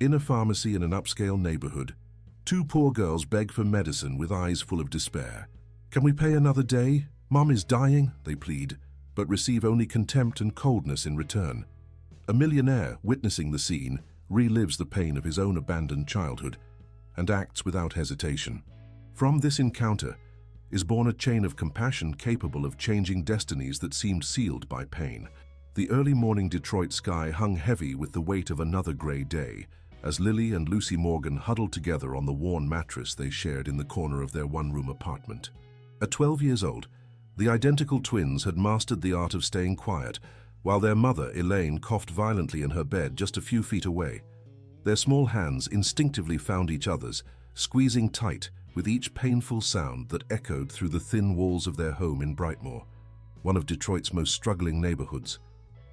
In a pharmacy in an upscale neighborhood, two poor girls beg for medicine with eyes full of despair. "Can we pay another day? Mom is dying," they plead, but receive only contempt and coldness in return. A millionaire, witnessing the scene, relives the pain of his own abandoned childhood and acts without hesitation. From this encounter is born a chain of compassion capable of changing destinies that seemed sealed by pain. The early morning Detroit sky hung heavy with the weight of another gray day, as Lily and Lucy Morgan huddled together on the worn mattress they shared in the corner of their one-room apartment. At 12 years old, the identical twins had mastered the art of staying quiet, while their mother, Elaine, coughed violently in her bed just a few feet away. Their small hands instinctively found each other's, squeezing tight with each painful sound that echoed through the thin walls of their home in Brightmoor, one of Detroit's most struggling neighborhoods.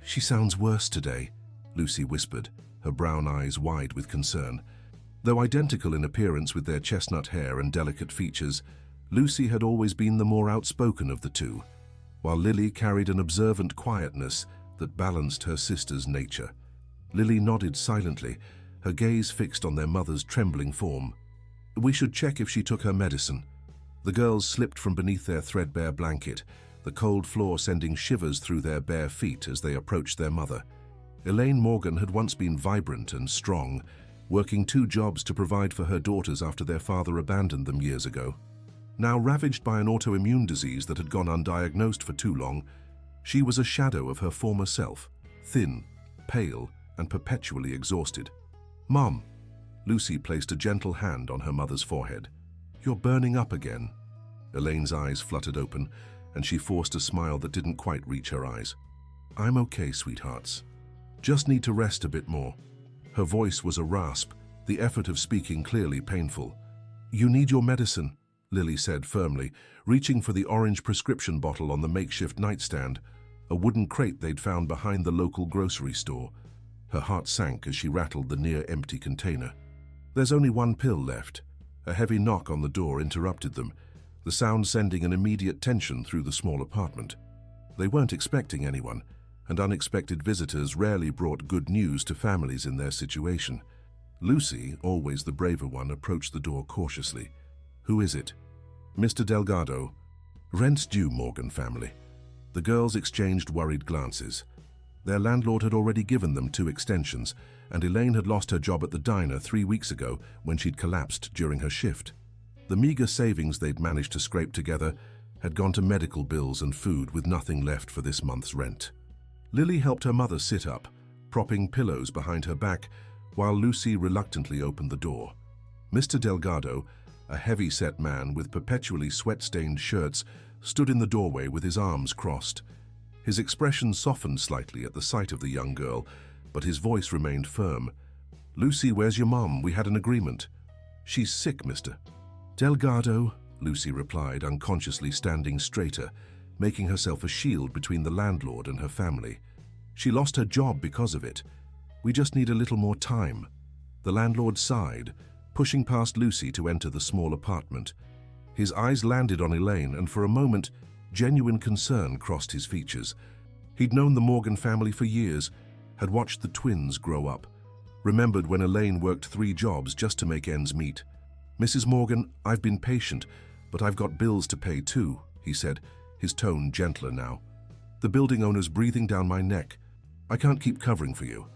"She sounds worse today," Lucy whispered, her brown eyes wide with concern. Though identical in appearance with their chestnut hair and delicate features, Lucy had always been the more outspoken of the two, while Lily carried an observant quietness that balanced her sister's nature. Lily nodded silently, her gaze fixed on their mother's trembling form. "We should check if she took her medicine." The girls slipped from beneath their threadbare blanket, the cold floor sending shivers through their bare feet as they approached their mother. Elaine Morgan had once been vibrant and strong, working 2 jobs to provide for her daughters after their father abandoned them years ago. Now ravaged by an autoimmune disease that had gone undiagnosed for too long, she was a shadow of her former self, thin, pale, and perpetually exhausted. "Mom," Lucy placed a gentle hand on her mother's forehead. "You're burning up again." Elaine's eyes fluttered open, and she forced a smile that didn't quite reach her eyes. "I'm okay, sweethearts. Just need to rest a bit more." Her voice was a rasp, the effort of speaking clearly painful. "You need your medicine," Lily said firmly, reaching for the orange prescription bottle on the makeshift nightstand, a wooden crate they'd found behind the local grocery store. Her heart sank as she rattled the near-empty container. "There's only 1 pill left." A heavy knock on the door interrupted them, the sound sending an immediate tension through the small apartment. They weren't expecting anyone, and unexpected visitors rarely brought good news to families in their situation. Lucy, always the braver one, approached the door cautiously. "Who is it?" "Mr. Delgado." "Rent's due, Morgan family." The girls exchanged worried glances. Their landlord had already given them 2 extensions, and Elaine had lost her job at the diner 3 weeks ago when she'd collapsed during her shift. The meager savings they'd managed to scrape together had gone to medical bills and food, with nothing left for this month's rent. Lily helped her mother sit up, propping pillows behind her back, while Lucy reluctantly opened the door. Mr. Delgado, a heavy-set man with perpetually sweat-stained shirts, stood in the doorway with his arms crossed. His expression softened slightly at the sight of the young girl, but his voice remained firm. "Lucy, where's your mom? We had an agreement." "She's sick, Mr. Delgado," Lucy replied, unconsciously standing straighter, making herself a shield between the landlord and her family. "She lost her job because of it. We just need a little more time." The landlord sighed, pushing past Lucy to enter the small apartment. His eyes landed on Elaine, and for a moment, genuine concern crossed his features. He'd known the Morgan family for years, had watched the twins grow up, remembered when Elaine worked 3 jobs just to make ends meet. "Mrs. Morgan, I've been patient, but I've got bills to pay too," he said, his tone gentler now. "The building owner's breathing down my neck. I can't keep covering for you."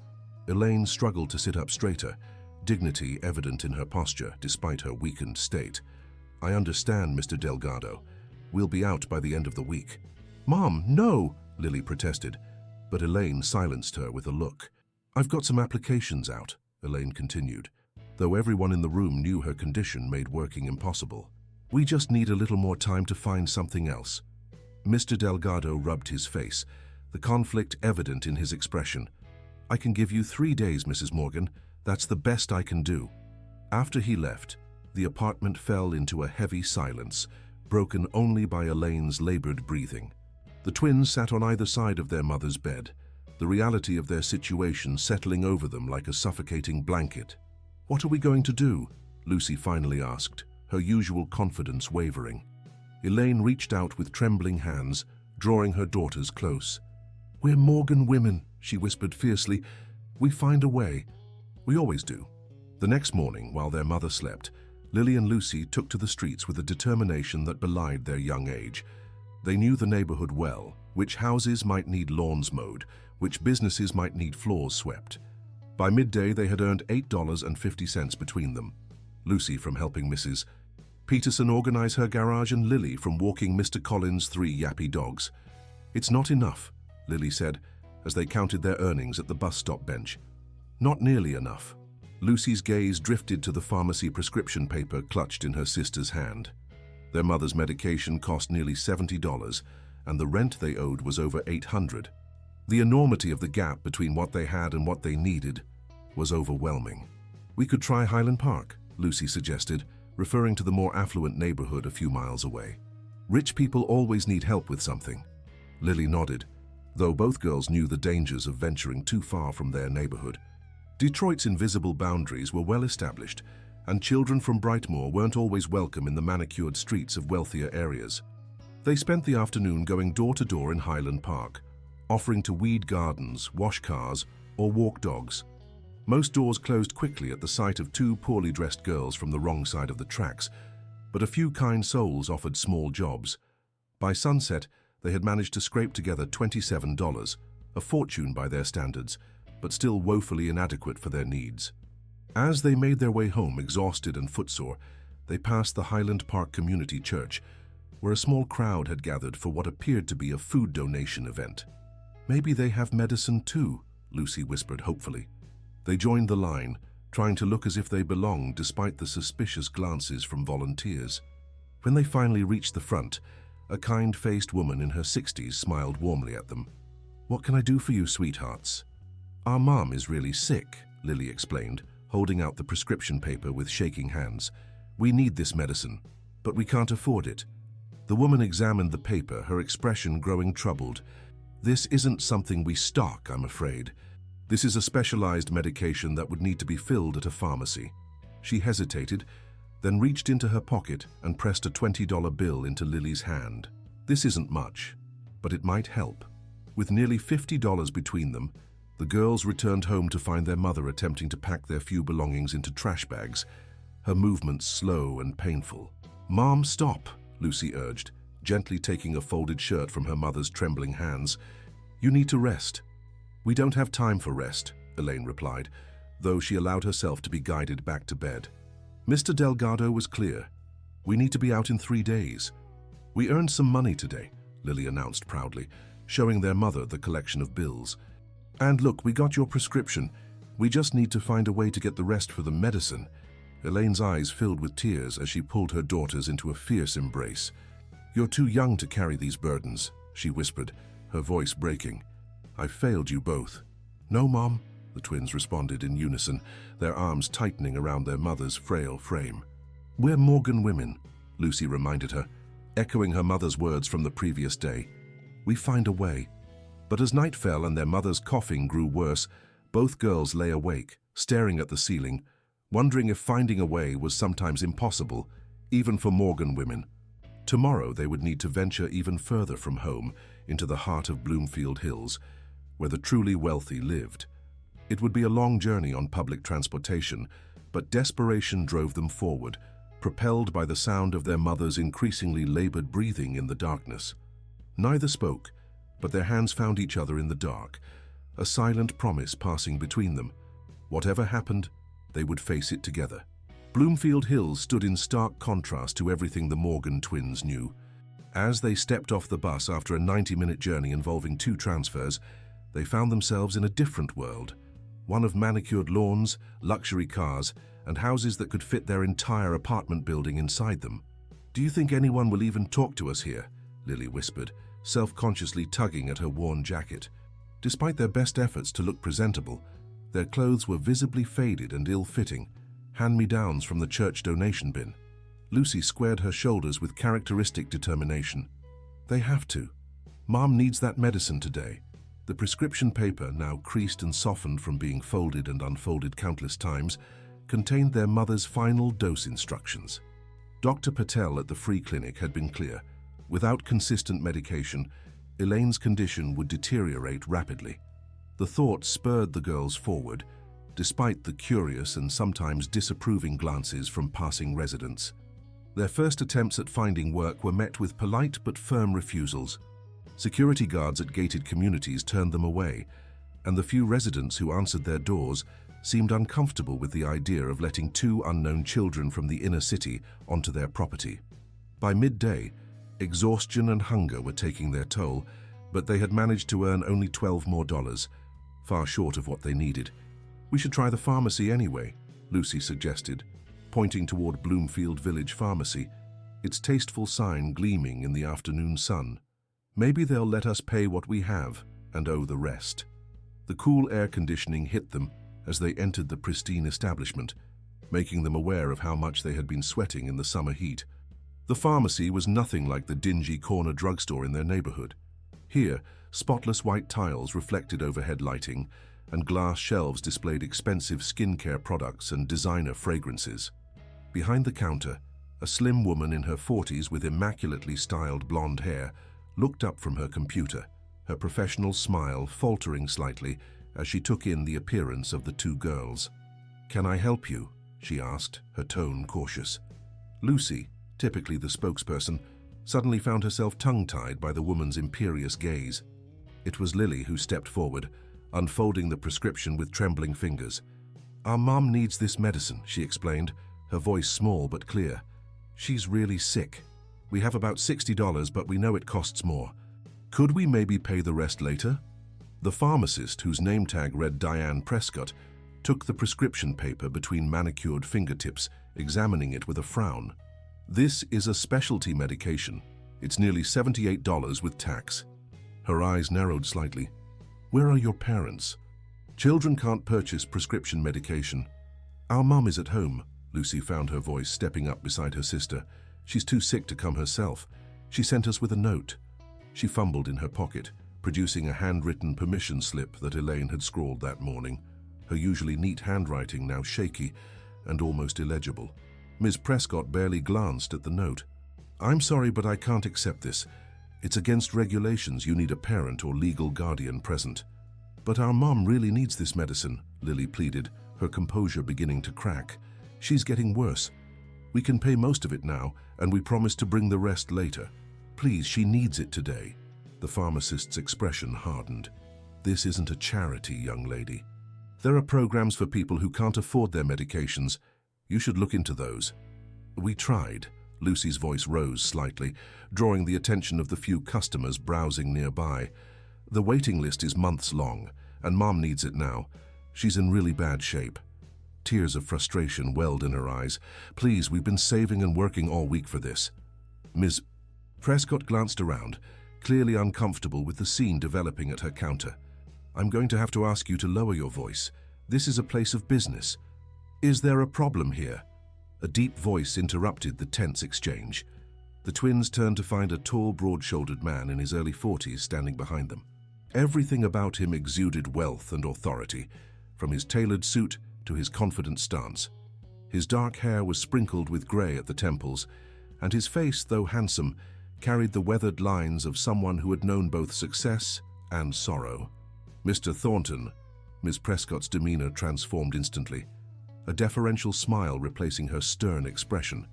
Elaine struggled to sit up straighter, dignity evident in her posture despite her weakened state. "I understand, Mr. Delgado. We'll be out by the end of the week." "Mom, no!" Lily protested, but Elaine silenced her with a look. "I've got some applications out," Elaine continued, though everyone in the room knew her condition made working impossible. "We just need a little more time to find something else." Mr. Delgado rubbed his face, the conflict evident in his expression. "I can give you 3 days, Mrs. Morgan. That's the best I can do." After he left, the apartment fell into a heavy silence, broken only by Elaine's labored breathing. The twins sat on either side of their mother's bed, the reality of their situation settling over them like a suffocating blanket. "What are we going to do?" Lucy finally asked, her usual confidence wavering. Elaine reached out with trembling hands, drawing her daughters close. "We're Morgan women," she whispered fiercely. "We find a way. We always do." The next morning, while their mother slept, Lily and Lucy took to the streets with a determination that belied their young age. They knew the neighborhood well, which houses might need lawns mowed, which businesses might need floors swept. By midday, they had earned $8.50 between them. Lucy from helping Mrs. Peterson organize her garage and Lily from walking Mr. Collins' 3 yappy dogs. "It's not enough," Lily said, as they counted their earnings at the bus stop bench. "Not nearly enough." Lucy's gaze drifted to the pharmacy prescription paper clutched in her sister's hand. Their mother's medication cost nearly $70, and the rent they owed was over $800. The enormity of the gap between what they had and what they needed was overwhelming. "We could try Highland Park," Lucy suggested, referring to the more affluent neighborhood a few miles away. "Rich people always need help with something." Lily nodded, though both girls knew the dangers of venturing too far from their neighborhood. Detroit's invisible boundaries were well established, and children from Brightmoor weren't always welcome in the manicured streets of wealthier areas. They spent the afternoon going door to door in Highland Park, offering to weed gardens, wash cars, or walk dogs. Most doors closed quickly at the sight of 2 poorly dressed girls from the wrong side of the tracks, but a few kind souls offered small jobs. By sunset, they had managed to scrape together $27, a fortune by their standards, but still woefully inadequate for their needs. As they made their way home, exhausted and footsore, they passed the Highland Park Community Church, where a small crowd had gathered for what appeared to be a food donation event. "Maybe they have medicine too," Lucy whispered hopefully. They joined the line, trying to look as if they belonged despite the suspicious glances from volunteers. When they finally reached the front, a kind-faced woman in her 60s smiled warmly at them. "What can I do for you, sweethearts?" "Our mom is really sick," Lily explained, holding out the prescription paper with shaking hands. "We need this medicine, but we can't afford it." The woman examined the paper, her expression growing troubled. "This isn't something we stock, I'm afraid. This is a specialized medication that would need to be filled at a pharmacy." She hesitated, then reached into her pocket and pressed a $20 bill into Lily's hand. "This isn't much, but it might help." With nearly $50 between them, the girls returned home to find their mother attempting to pack their few belongings into trash bags, her movements slow and painful. "Mom, stop," Lucy urged, gently taking a folded shirt from her mother's trembling hands. "You need to rest." "We don't have time for rest," Elaine replied, though she allowed herself to be guided back to bed. Mr. Delgado was clear. "We need to be out in 3 days." "We earned some money today," Lily announced proudly, showing their mother the collection of bills. "And look, we got your prescription. We just need to find a way to get the rest for the medicine." Elaine's eyes filled with tears as she pulled her daughters into a fierce embrace. "You're too young to carry these burdens," she whispered, her voice breaking. "I've failed you both." "No, Mom," the twins responded in unison, their arms tightening around their mother's frail frame. "We're Morgan women," Lucy reminded her, echoing her mother's words from the previous day. "We find a way." But as night fell and their mother's coughing grew worse, both girls lay awake, staring at the ceiling, wondering if finding a way was sometimes impossible, even for Morgan women. Tomorrow they would need to venture even further from home, into the heart of Bloomfield Hills, where the truly wealthy lived. It would be a long journey on public transportation, but desperation drove them forward, propelled by the sound of their mother's increasingly labored breathing in the darkness. Neither spoke, but their hands found each other in the dark, a silent promise passing between them. Whatever happened, they would face it together. Bloomfield Hills stood in stark contrast to everything the Morgan twins knew. As they stepped off the bus after a 90-minute journey involving 2 transfers, they found themselves in a different world, one of manicured lawns, luxury cars, and houses that could fit their entire apartment building inside them. "Do you think anyone will even talk to us here?" Lily whispered, self-consciously tugging at her worn jacket. Despite their best efforts to look presentable, their clothes were visibly faded and ill-fitting, hand-me-downs from the church donation bin. Lucy squared her shoulders with characteristic determination. "They have to. Mom needs that medicine today." The prescription paper, now creased and softened from being folded and unfolded countless times, contained their mother's final dose instructions. Dr. Patel at the free clinic had been clear. Without consistent medication, Elaine's condition would deteriorate rapidly. The thought spurred the girls forward. despite the curious and sometimes disapproving glances from passing residents. Their first attempts at finding work were met with polite but firm refusals. Security guards at gated communities turned them away, and the few residents who answered their doors seemed uncomfortable with the idea of letting two unknown children from the inner city onto their property. By midday, exhaustion and hunger were taking their toll, but they had managed to earn only $12 more, far short of what they needed. "We should try the pharmacy anyway," Lucy suggested, pointing toward Bloomfield Village Pharmacy, its tasteful sign gleaming in the afternoon sun. "Maybe they'll let us pay what we have and owe the rest." The cool air conditioning hit them as they entered the pristine establishment, making them aware of how much they had been sweating in the summer heat. The pharmacy was nothing like the dingy corner drugstore in their neighborhood. Here, spotless white tiles reflected overhead lighting, and glass shelves displayed expensive skincare products and designer fragrances. Behind the counter, a slim woman in her 40s with immaculately styled blonde hair looked up from her computer, her professional smile faltering slightly as she took in the appearance of the two girls. "Can I help you?" she asked, her tone cautious. Lucy, typically the spokesperson, suddenly found herself tongue-tied by the woman's imperious gaze. It was Lily who stepped forward, unfolding the prescription with trembling fingers. "Our mom needs this medicine," she explained, her voice small but clear. "She's really sick. We have about $60, but we know it costs more. Could we maybe pay the rest later?" The pharmacist, whose name tag read Diane Prescott, took the prescription paper between manicured fingertips, examining it with a frown. "This is a specialty medication. It's nearly $78 with tax." Her eyes narrowed slightly. "Where are your parents?" "Children can't purchase prescription medication. Our mom is at home." Lucy found her voice stepping up beside her sister. "She's too sick to come herself. She sent us with a note." She fumbled in her pocket, producing a handwritten permission slip that Elaine had scrawled that morning, her usually neat handwriting now shaky and almost illegible. Ms. Prescott barely glanced at the note. "I'm sorry, but I can't accept this. It's against regulations. You need a parent or legal guardian present." "But our mom really needs this medicine," Lily pleaded, her composure beginning to crack. "She's getting worse. We can pay most of it now, and we promise to bring the rest later. Please, she needs it today." The pharmacist's expression hardened. "This isn't a charity, young lady. There are programs for people who can't afford their medications. You should look into those." "We tried." Lucy's voice rose slightly, drawing the attention of the few customers browsing nearby. "The waiting list is months long, and Mom needs it now. She's in really bad shape." Tears of frustration welled in her eyes. "Please, we've been saving and working all week for this." Ms. Prescott glanced around, clearly uncomfortable with the scene developing at her counter. "I'm going to have to ask you to lower your voice. This is a place of business. Is there a problem here?" A deep voice interrupted the tense exchange. The twins turned to find a tall, broad-shouldered man in his early 40s standing behind them. Everything about him exuded wealth and authority, from his tailored suit to his confident stance. His dark hair was sprinkled with gray at the temples, and his face, though handsome, carried the weathered lines of someone who had known both success and sorrow. "Mr. Thornton." Ms. Prescott's demeanor transformed instantly, a deferential smile replacing her stern expression.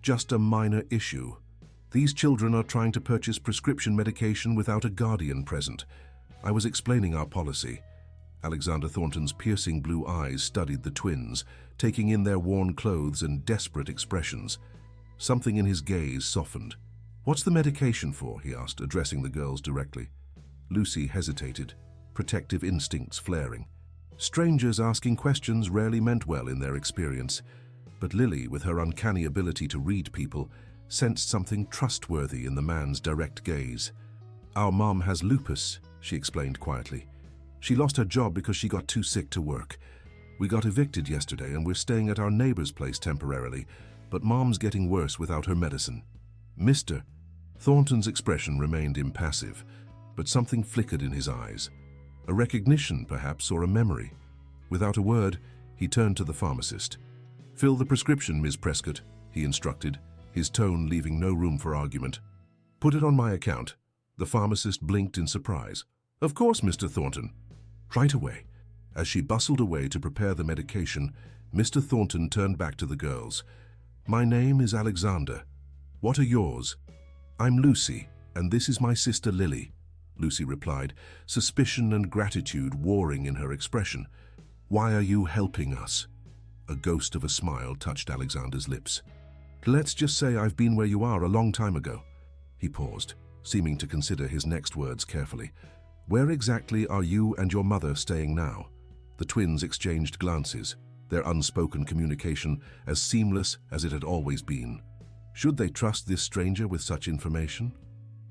"Just a minor issue. These children are trying to purchase prescription medication without a guardian present. I was explaining our policy." Alexander Thornton's piercing blue eyes studied the twins, taking in their worn clothes and desperate expressions. Something in his gaze softened. "What's the medication for?" he asked, addressing the girls directly. Lucy hesitated, protective instincts flaring. Strangers asking questions rarely meant well in their experience, but Lily, with her uncanny ability to read people, sensed something trustworthy in the man's direct gaze. "Our mom has lupus," she explained quietly. "She lost her job because she got too sick to work. We got evicted yesterday and we're staying at our neighbor's place temporarily, but Mom's getting worse without her medicine." "Mr." Thornton's expression remained impassive, but something flickered in his eyes. A recognition, perhaps, or a memory. Without a word, he turned to the pharmacist. "Fill the prescription, Ms. Prescott," he instructed, his tone leaving no room for argument. "Put it on my account." The pharmacist blinked in surprise. "Of course, Mr. Thornton. Right away." As she bustled away to prepare the medication, Mr. Thornton turned back to the girls. "My name is Alexander. What are yours?" "I'm Lucy, and this is my sister Lily," Lucy replied, suspicion and gratitude warring in her expression. "Why are you helping us?" A ghost of a smile touched Alexander's lips. "Let's just say I've been where you are a long time ago." He paused, seeming to consider his next words carefully. "Where exactly are you and your mother staying now?" The twins exchanged glances, their unspoken communication as seamless as it had always been. Should they trust this stranger with such information?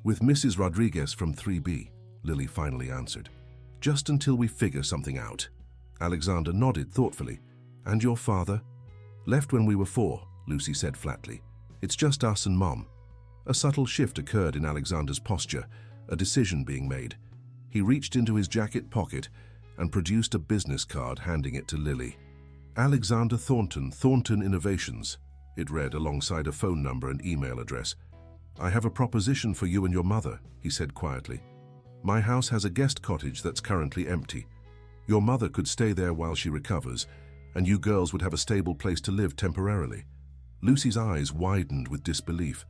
"With Mrs. Rodriguez from 3B, Lily finally answered. "Just until we figure something out." Alexander nodded thoughtfully. "And your father?" "Left when we were 4, Lucy said flatly. "It's just us and Mom." A subtle shift occurred in Alexander's posture, a decision being made. He reached into his jacket pocket and produced a business card, handing it to Lily. "Alexander Thornton, Thornton Innovations," it read alongside a phone number and email address. "I have a proposition for you and your mother," he said quietly. "My house has a guest cottage that's currently empty. Your mother could stay there while she recovers, and you girls would have a stable place to live temporarily." Lucy's eyes widened with disbelief.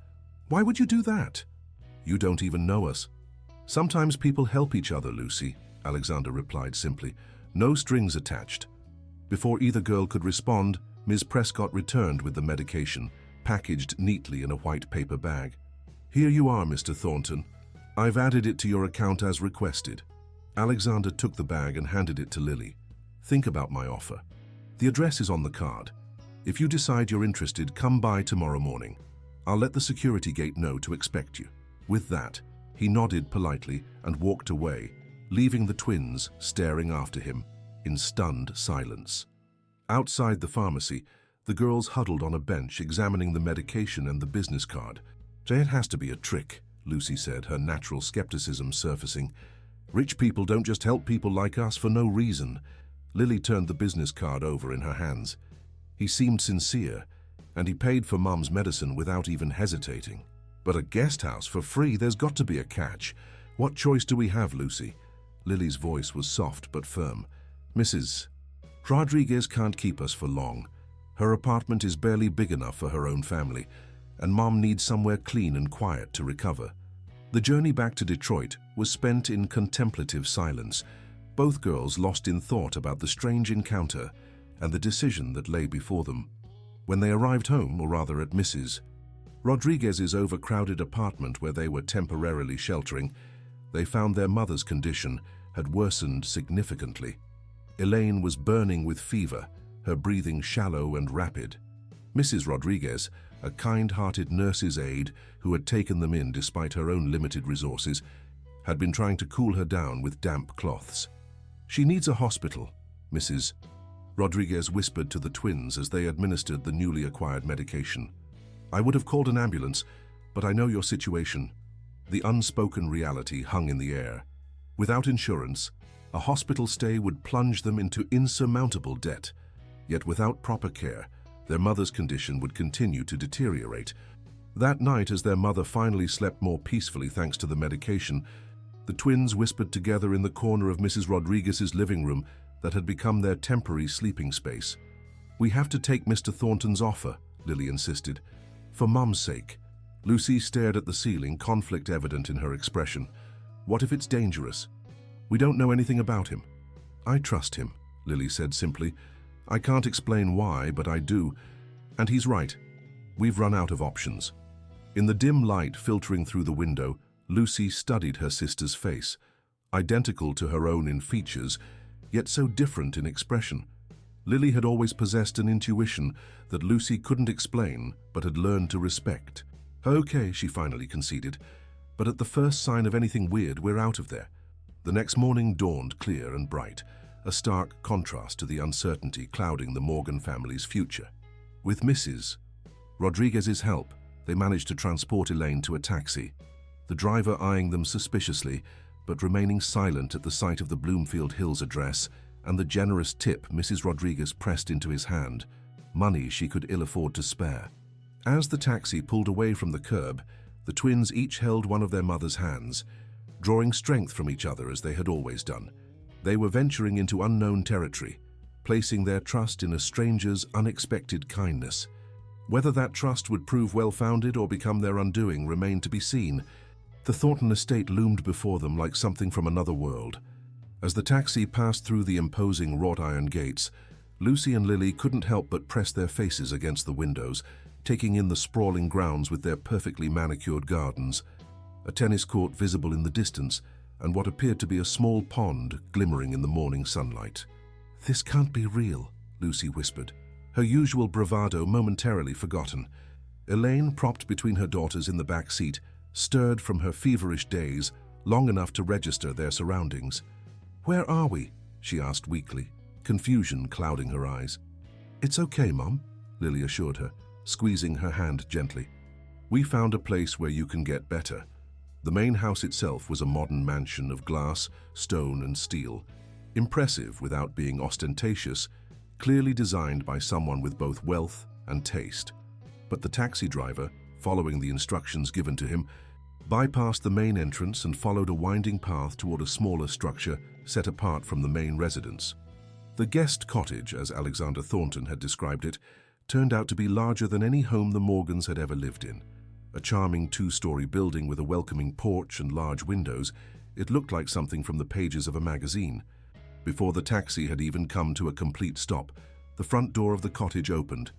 "Why would you do that?" "You don't even know us." "Sometimes people help each other, Lucy," Alexander replied simply. "No strings attached." Before either girl could respond, Ms. Prescott returned with the medication, packaged neatly in a white paper bag. "Here you are, Mr. Thornton. I've added it to your account as requested." Alexander took the bag and handed it to Lily. "Think about my offer. The address is on the card. If you decide you're interested, come by tomorrow morning. I'll let the security gate know to expect you." With that, he nodded politely and walked away, leaving the twins staring after him in stunned silence. Outside the pharmacy, the girls huddled on a bench examining the medication and the business card. "It has to be a trick," Lucy said, her natural skepticism surfacing. "Rich people don't just help people like us for no reason." Lily turned the business card over in her hands. He seemed sincere, and he paid for Mum's medicine without even hesitating. "But a guest house for free, there's got to be a catch. What choice do we have, Lucy?" Lily's voice was soft but firm. "Mrs. Rodriguez can't keep us for long. Her apartment is barely big enough for her own family, and Mom needs somewhere clean and quiet to recover." The journey back to Detroit was spent in contemplative silence, both girls lost in thought about the strange encounter and the decision that lay before them. When they arrived home, or rather at Mrs. Rodriguez's overcrowded apartment where they were temporarily sheltering, they found their mother's condition had worsened significantly. Elaine was burning with fever, her breathing shallow and rapid. Mrs. Rodriguez, a kind-hearted nurse's aide who had taken them in despite her own limited resources, had been trying to cool her down with damp cloths. "She needs a hospital," Mrs. Rodriguez whispered to the twins as they administered the newly acquired medication. "I would have called an ambulance, but I know your situation." The unspoken reality hung in the air. Without insurance, a hospital stay would plunge them into insurmountable debt. Yet without proper care, their mother's condition would continue to deteriorate. That night, as their mother finally slept more peacefully thanks to the medication, the twins whispered together in the corner of Mrs. Rodriguez's living room that had become their temporary sleeping space. "We have to take Mr. Thornton's offer," Lily insisted. "For Mom's sake." Lucy stared at the ceiling, conflict evident in her expression. "What if it's dangerous?" "We don't know anything about him." "I trust him," Lily said simply. "I can't explain why, but I do. And he's right. We've run out of options." In the dim light filtering through the window, Lucy studied her sister's face, identical to her own in features, yet so different in expression. Lily had always possessed an intuition that Lucy couldn't explain but had learned to respect. "Okay," she finally conceded, "but at the first sign of anything weird, we're out of there." The next morning dawned clear and bright, a stark contrast to the uncertainty clouding the Morgan family's future. With Mrs. Rodriguez's help, they managed to transport Elaine to a taxi, the driver eyeing them suspiciously, but remaining silent at the sight of the Bloomfield Hills address and the generous tip Mrs. Rodriguez pressed into his hand, money she could ill afford to spare. As the taxi pulled away from the curb, the twins each held one of their mother's hands, drawing strength from each other as they had always done. They were venturing into unknown territory, placing their trust in a stranger's unexpected kindness. Whether that trust would prove well-founded or become their undoing remained to be seen. The Thornton estate loomed before them like something from another world. As the taxi passed through the imposing wrought iron gates, Lucy and Lily couldn't help but press their faces against the windows, taking in the sprawling grounds with their perfectly manicured gardens, a tennis court visible in the distance, and what appeared to be a small pond glimmering in the morning sunlight. "This can't be real," Lucy whispered, her usual bravado momentarily forgotten. Elaine, propped between her daughters in the back seat, stirred from her feverish daze long enough to register their surroundings. "Where are we?" she asked weakly, confusion clouding her eyes. "It's okay, Mom," Lily assured her, squeezing her hand gently. "We found a place where you can get better." The main house itself was a modern mansion of glass, stone, and steel, impressive without being ostentatious, clearly designed by someone with both wealth and taste. But the taxi driver, following the instructions given to him, bypassed the main entrance and followed a winding path toward a smaller structure set apart from the main residence. The guest cottage, as Alexander Thornton had described it, turned out to be larger than any home the Morgans had ever lived in. A charming two-story building with a welcoming porch and large windows, it looked like something from the pages of a magazine. Before the taxi had even come to a complete stop, the front door of the cottage opened,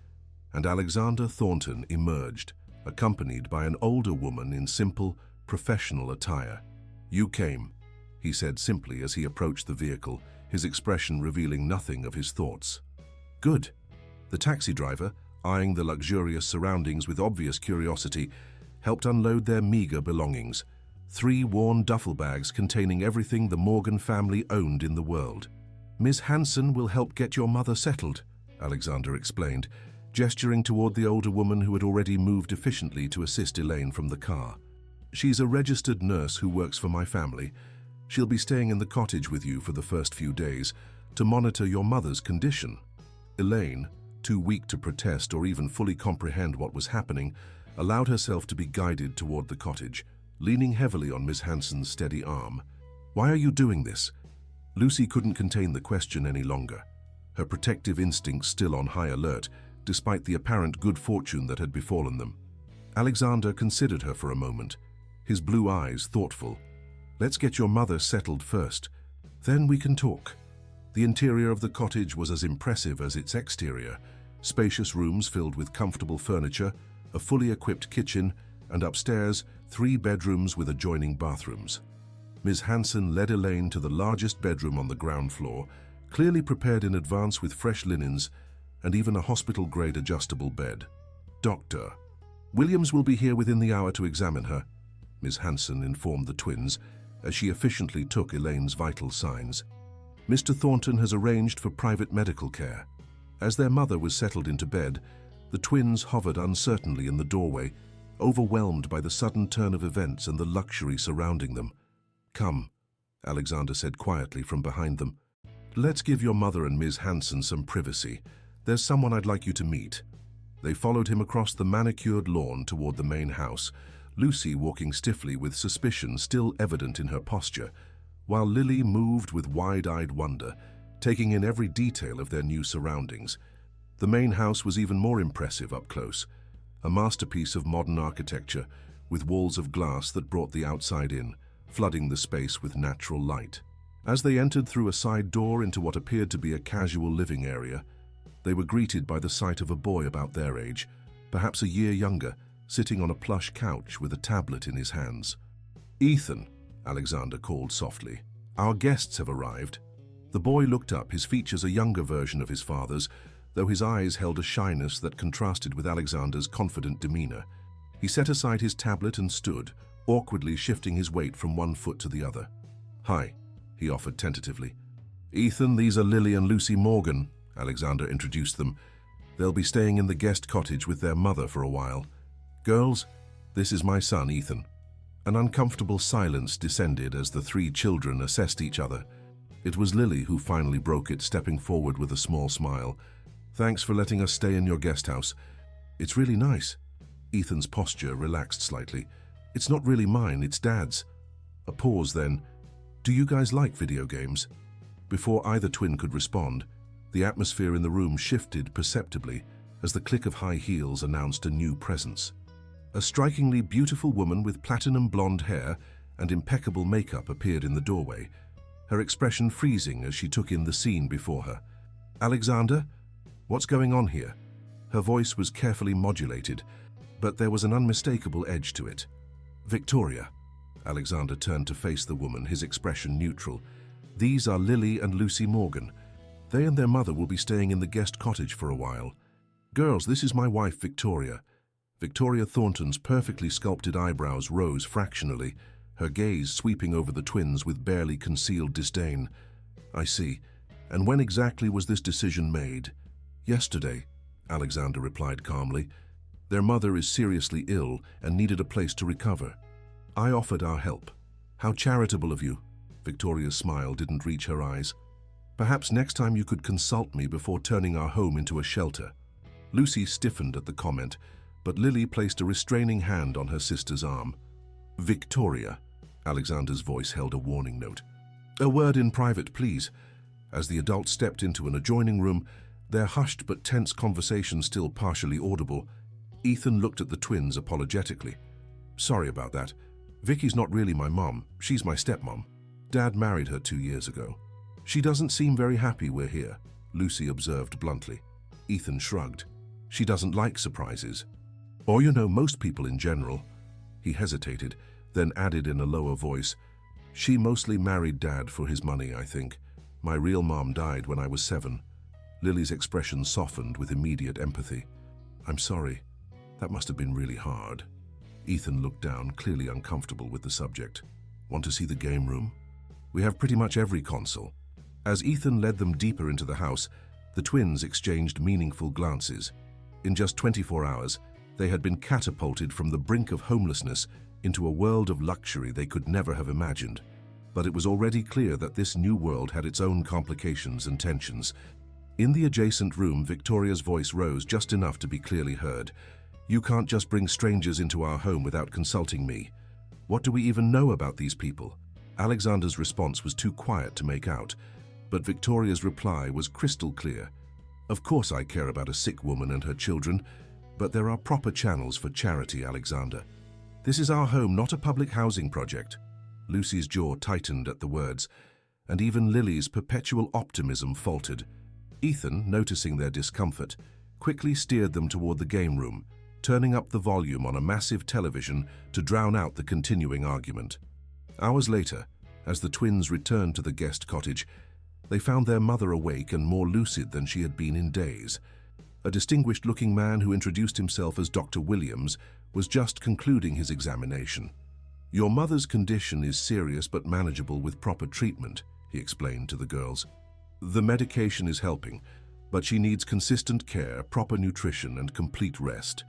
and Alexander Thornton emerged, accompanied by an older woman in simple, professional attire. "You came," he said simply as he approached the vehicle, his expression revealing nothing of his thoughts. "Good." The taxi driver, eyeing the luxurious surroundings with obvious curiosity, helped unload their meager belongings, 3 worn duffel bags containing everything the Morgan family owned in the world. "Miss Hanson will help get your mother settled," Alexander explained, gesturing toward the older woman who had already moved efficiently to assist Elaine from the car. "She's a registered nurse who works for my family. She'll be staying in the cottage with you for the first few days to monitor your mother's condition." Elaine, too weak to protest or even fully comprehend what was happening, allowed herself to be guided toward the cottage, leaning heavily on Miss Hanson's steady arm. "Why are you doing this?" Lucy couldn't contain the question any longer, her protective instincts still on high alert, despite the apparent good fortune that had befallen them. Alexander considered her for a moment, his blue eyes thoughtful. "Let's get your mother settled first. Then we can talk." The interior of the cottage was as impressive as its exterior, spacious rooms filled with comfortable furniture, a fully equipped kitchen, and upstairs, 3 bedrooms with adjoining bathrooms. Ms. Hanson led Elaine to the largest bedroom on the ground floor, clearly prepared in advance with fresh linens and even a hospital-grade adjustable bed. "Doctor Williams will be here within the hour to examine her," Ms. Hanson informed the twins as she efficiently took Elaine's vital signs. "Mr. Thornton has arranged for private medical care." As their mother was settled into bed, the twins hovered uncertainly in the doorway, overwhelmed by the sudden turn of events and the luxury surrounding them. "Come," Alexander said quietly from behind them. "Let's give your mother and Ms. Hanson some privacy. There's someone I'd like you to meet." They followed him across the manicured lawn toward the main house, Lucy walking stiffly with suspicion still evident in her posture, while Lily moved with wide-eyed wonder, taking in every detail of their new surroundings. The main house was even more impressive up close, a masterpiece of modern architecture, with walls of glass that brought the outside in, flooding the space with natural light. As they entered through a side door into what appeared to be a casual living area, they were greeted by the sight of a boy about their age, perhaps a year younger, sitting on a plush couch with a tablet in his hands. "Ethan," Alexander called softly, "our guests have arrived." The boy looked up, his features a younger version of his father's, though his eyes held a shyness that contrasted with Alexander's confident demeanor. He set aside his tablet and stood, awkwardly shifting his weight from one foot to the other. "Hi," he offered tentatively. "Ethan, these are Lily and Lucy Morgan," Alexander introduced them. "They'll be staying in the guest cottage with their mother for a while. Girls, this is my son, Ethan." An uncomfortable silence descended as the 3 children assessed each other. It was Lily who finally broke it, stepping forward with a small smile. "Thanks for letting us stay in your guest house. It's really nice." Ethan's posture relaxed slightly. "It's not really mine, it's Dad's." A pause then. "Do you guys like video games?" Before either twin could respond, the atmosphere in the room shifted perceptibly as the click of high heels announced a new presence. A strikingly beautiful woman with platinum blonde hair and impeccable makeup appeared in the doorway, her expression freezing as she took in the scene before her. "Alexander, what's going on here?" Her voice was carefully modulated, but there was an unmistakable edge to it. "Victoria." Alexander turned to face the woman, his expression neutral. "These are Lily and Lucy Morgan. They and their mother will be staying in the guest cottage for a while. Girls, this is my wife, Victoria." Victoria Thornton's perfectly sculpted eyebrows rose fractionally, her gaze sweeping over the twins with barely concealed disdain. "I see. And when exactly was this decision made?" "Yesterday," Alexander replied calmly. "Their mother is seriously ill and needed a place to recover. I offered our help." "How charitable of you." Victoria's smile didn't reach her eyes. "Perhaps next time you could consult me before turning our home into a shelter." Lucy stiffened at the comment, but Lily placed a restraining hand on her sister's arm. "Victoria," Alexander's voice held a warning note. "A word in private, please." As the adults stepped into an adjoining room, their hushed but tense conversation still partially audible, Ethan looked at the twins apologetically. "Sorry about that. Vicky's not really my mom, she's my stepmom. Dad married her 2 years ago. She doesn't seem very happy we're here," Lucy observed bluntly. Ethan shrugged. "She doesn't like surprises. Or most people in general." He hesitated, then added in a lower voice, "She mostly married Dad for his money, I think. My real mom died when I was 7. Lily's expression softened with immediate empathy. "I'm sorry. That must have been really hard." Ethan looked down, clearly uncomfortable with the subject. "Want to see the game room? We have pretty much every console." As Ethan led them deeper into the house, the twins exchanged meaningful glances. In just 24 hours, they had been catapulted from the brink of homelessness into a world of luxury they could never have imagined. But it was already clear that this new world had its own complications and tensions. In the adjacent room, Victoria's voice rose just enough to be clearly heard. "You can't just bring strangers into our home without consulting me. What do we even know about these people?" Alexander's response was too quiet to make out, but Victoria's reply was crystal clear. "Of course I care about a sick woman and her children, but there are proper channels for charity, Alexander. This is our home, not a public housing project." Lucy's jaw tightened at the words, and even Lily's perpetual optimism faltered. Ethan, noticing their discomfort, quickly steered them toward the game room, turning up the volume on a massive television to drown out the continuing argument. Hours later, as the twins returned to the guest cottage, they found their mother awake and more lucid than she had been in days. A distinguished-looking man who introduced himself as Dr. Williams was just concluding his examination. "Your mother's condition is serious but manageable with proper treatment," he explained to the girls. "The medication is helping, but she needs consistent care, proper nutrition, and complete rest.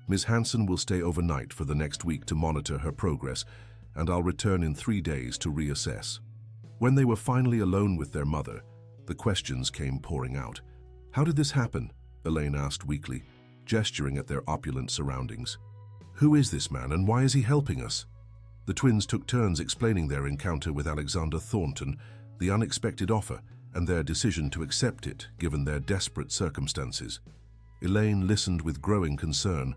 Ms. Hanson will stay overnight for the next week to monitor her progress, and I'll return in 3 days to reassess." When they were finally alone with their mother, the questions came pouring out. "How did this happen?" Elaine asked weakly, gesturing at their opulent surroundings. "Who is this man and why is he helping us?" The twins took turns explaining their encounter with Alexander Thornton, the unexpected offer, and their decision to accept it given their desperate circumstances. Elaine listened with growing concern.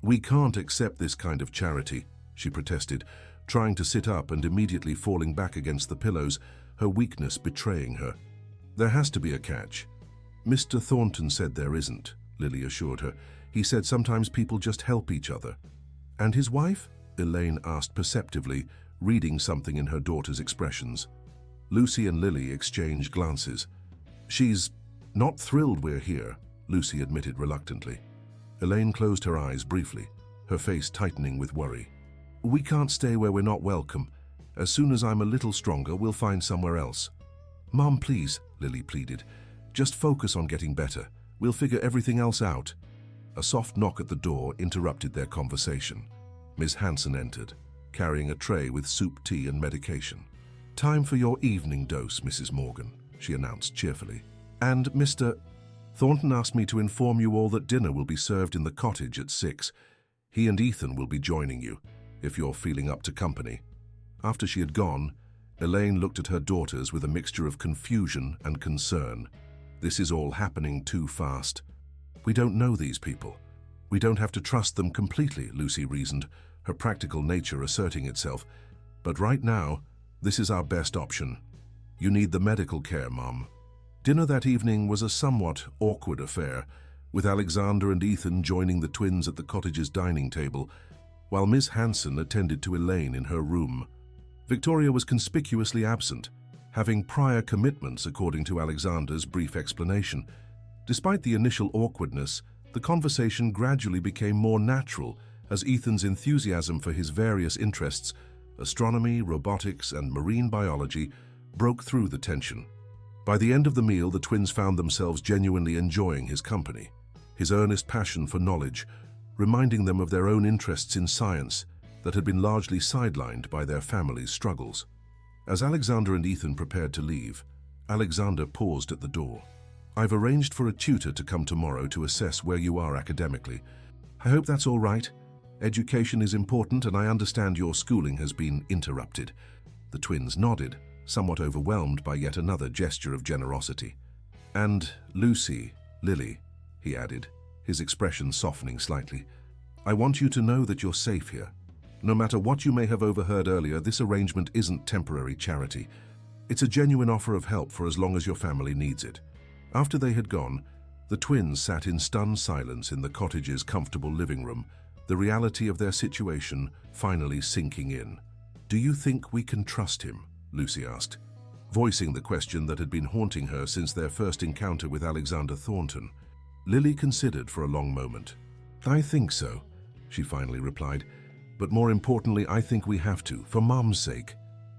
"We can't accept this kind of charity," she protested, trying to sit up and immediately falling back against the pillows, her weakness betraying her. "There has to be a catch." "Mr. Thornton said there isn't," Lily assured her. "He said sometimes people just help each other." "And his wife?" Elaine asked perceptively, reading something in her daughter's expressions. Lucy and Lily exchanged glances. "She's not thrilled we're here," Lucy admitted reluctantly. Elaine closed her eyes briefly, her face tightening with worry. "We can't stay where we're not welcome. As soon as I'm a little stronger, we'll find somewhere else." "Mom, please," Lily pleaded. "Just focus on getting better. We'll figure everything else out." A soft knock at the door interrupted their conversation. Ms. Hanson entered, carrying a tray with soup, tea, and medication. "Time for your evening dose, Mrs. Morgan," she announced cheerfully. "And Mr. Thornton asked me to inform you all that dinner will be served in the cottage at 6. He and Ethan will be joining you, if you're feeling up to company." After she had gone, Elaine looked at her daughters with a mixture of confusion and concern. This is all happening too fast. We don't know these people. We don't have to trust them completely, Lucy reasoned, her practical nature asserting itself. But right now, this is our best option. You need the medical care, Mom. Dinner that evening was a somewhat awkward affair, with Alexander and Ethan joining the twins at the cottage's dining table, while Miss Hanson attended to Elaine in her room. Victoria was conspicuously absent, having prior commitments according to Alexander's brief explanation. Despite the initial awkwardness, the conversation gradually became more natural as Ethan's enthusiasm for his various interests, astronomy, robotics, and marine biology, broke through the tension. By the end of the meal, the twins found themselves genuinely enjoying his company, his earnest passion for knowledge, reminding them of their own interests in science that had been largely sidelined by their family's struggles. As Alexander and Ethan prepared to leave, Alexander paused at the door. I've arranged for a tutor to come tomorrow to assess where you are academically. I hope that's all right. Education is important, and I understand your schooling has been interrupted. The twins nodded, somewhat overwhelmed by yet another gesture of generosity. And Lucy, Lily, he added, his expression softening slightly. I want you to know that you're safe here. No matter what you may have overheard earlier, this arrangement isn't temporary charity. It's a genuine offer of help for as long as your family needs it. After they had gone, the twins sat in stunned silence in the cottage's comfortable living room, the reality of their situation finally sinking in. Do you think we can trust him? Lucy asked, voicing the question that had been haunting her since their first encounter with Alexander Thornton. Lily considered for a long moment. I think so, she finally replied. But more importantly, I think we have to, for Mom's sake.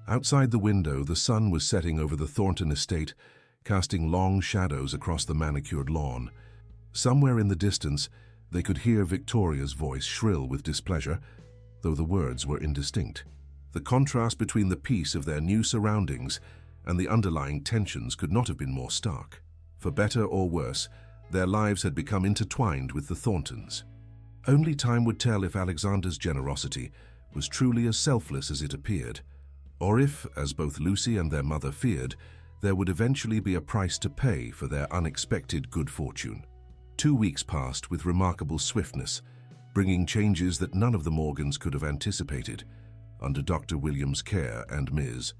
Outside the window, the sun was setting over the Thornton estate, casting long shadows across the manicured lawn. Somewhere in the distance, they could hear Victoria's voice shrill with displeasure, though the words were indistinct. The contrast between the peace of their new surroundings and the underlying tensions could not have been more stark. For better or worse, their lives had become intertwined with the Thorntons. Only time would tell if Alexander's generosity was truly as selfless as it appeared, or if, as both Lucy and their mother feared, there would eventually be a price to pay for their unexpected good fortune. 2 weeks passed with remarkable swiftness, bringing changes that none of the Morgans could have anticipated, under Dr. Williams' care and Ms.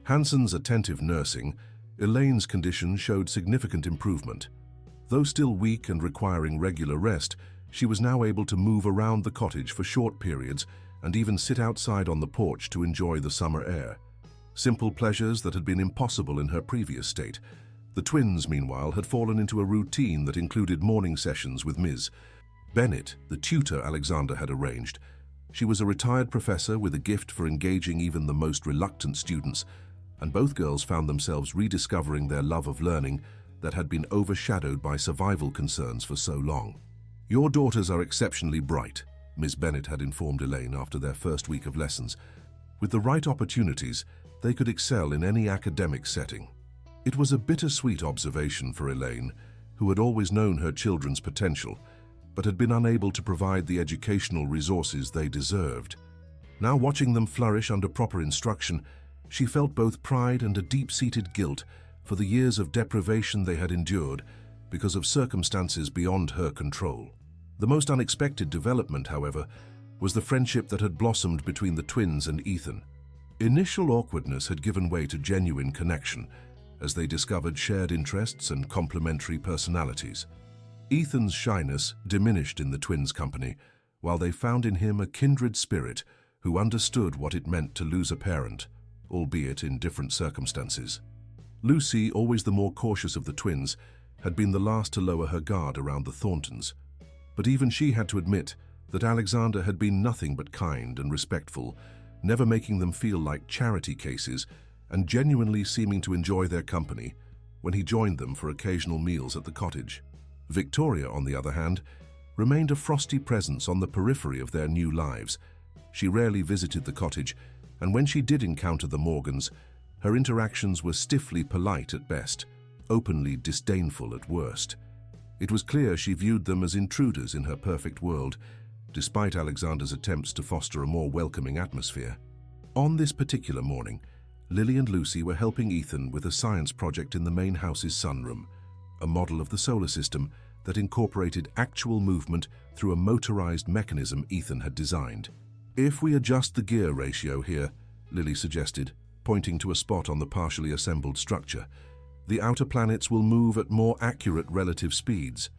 Hanson's attentive nursing, Elaine's condition showed significant improvement. Though still weak and requiring regular rest, she was now able to move around the cottage for short periods and even sit outside on the porch to enjoy the summer air. Simple pleasures that had been impossible in her previous state. The twins, meanwhile, had fallen into a routine that included morning sessions with Ms. Bennett, the tutor Alexander had arranged. She was a retired professor with a gift for engaging even the most reluctant students, and both girls found themselves rediscovering their love of learning that had been overshadowed by survival concerns for so long. Your daughters are exceptionally bright, Ms. Bennett had informed Elaine after their first week of lessons. With the right opportunities, they could excel in any academic setting. It was a bittersweet observation for Elaine, who had always known her children's potential, but had been unable to provide the educational resources they deserved. Now watching them flourish under proper instruction, she felt both pride and a deep-seated guilt for the years of deprivation they had endured because of circumstances beyond her control. The most unexpected development, however, was the friendship that had blossomed between the twins and Ethan. Initial awkwardness had given way to genuine connection as they discovered shared interests and complementary personalities. Ethan's shyness diminished in the twins' company, while they found in him a kindred spirit who understood what it meant to lose a parent, albeit in different circumstances. Lucy, always the more cautious of the twins, had been the last to lower her guard around the Thorntons. But even she had to admit that Alexander had been nothing but kind and respectful, never making them feel like charity cases and genuinely seeming to enjoy their company when he joined them for occasional meals at the cottage. Victoria, on the other hand, remained a frosty presence on the periphery of their new lives. She rarely visited the cottage, and when she did encounter the Morgans, her interactions were stiffly polite at best, openly disdainful at worst. It was clear she viewed them as intruders in her perfect world, despite Alexander's attempts to foster a more welcoming atmosphere. On this particular morning, Lily and Lucy were helping Ethan with a science project in the main house's sunroom, a model of the solar system that incorporated actual movement through a motorized mechanism Ethan had designed. "If we adjust the gear ratio here," Lily suggested, pointing to a spot on the partially assembled structure, "the outer planets will move at more accurate relative speeds."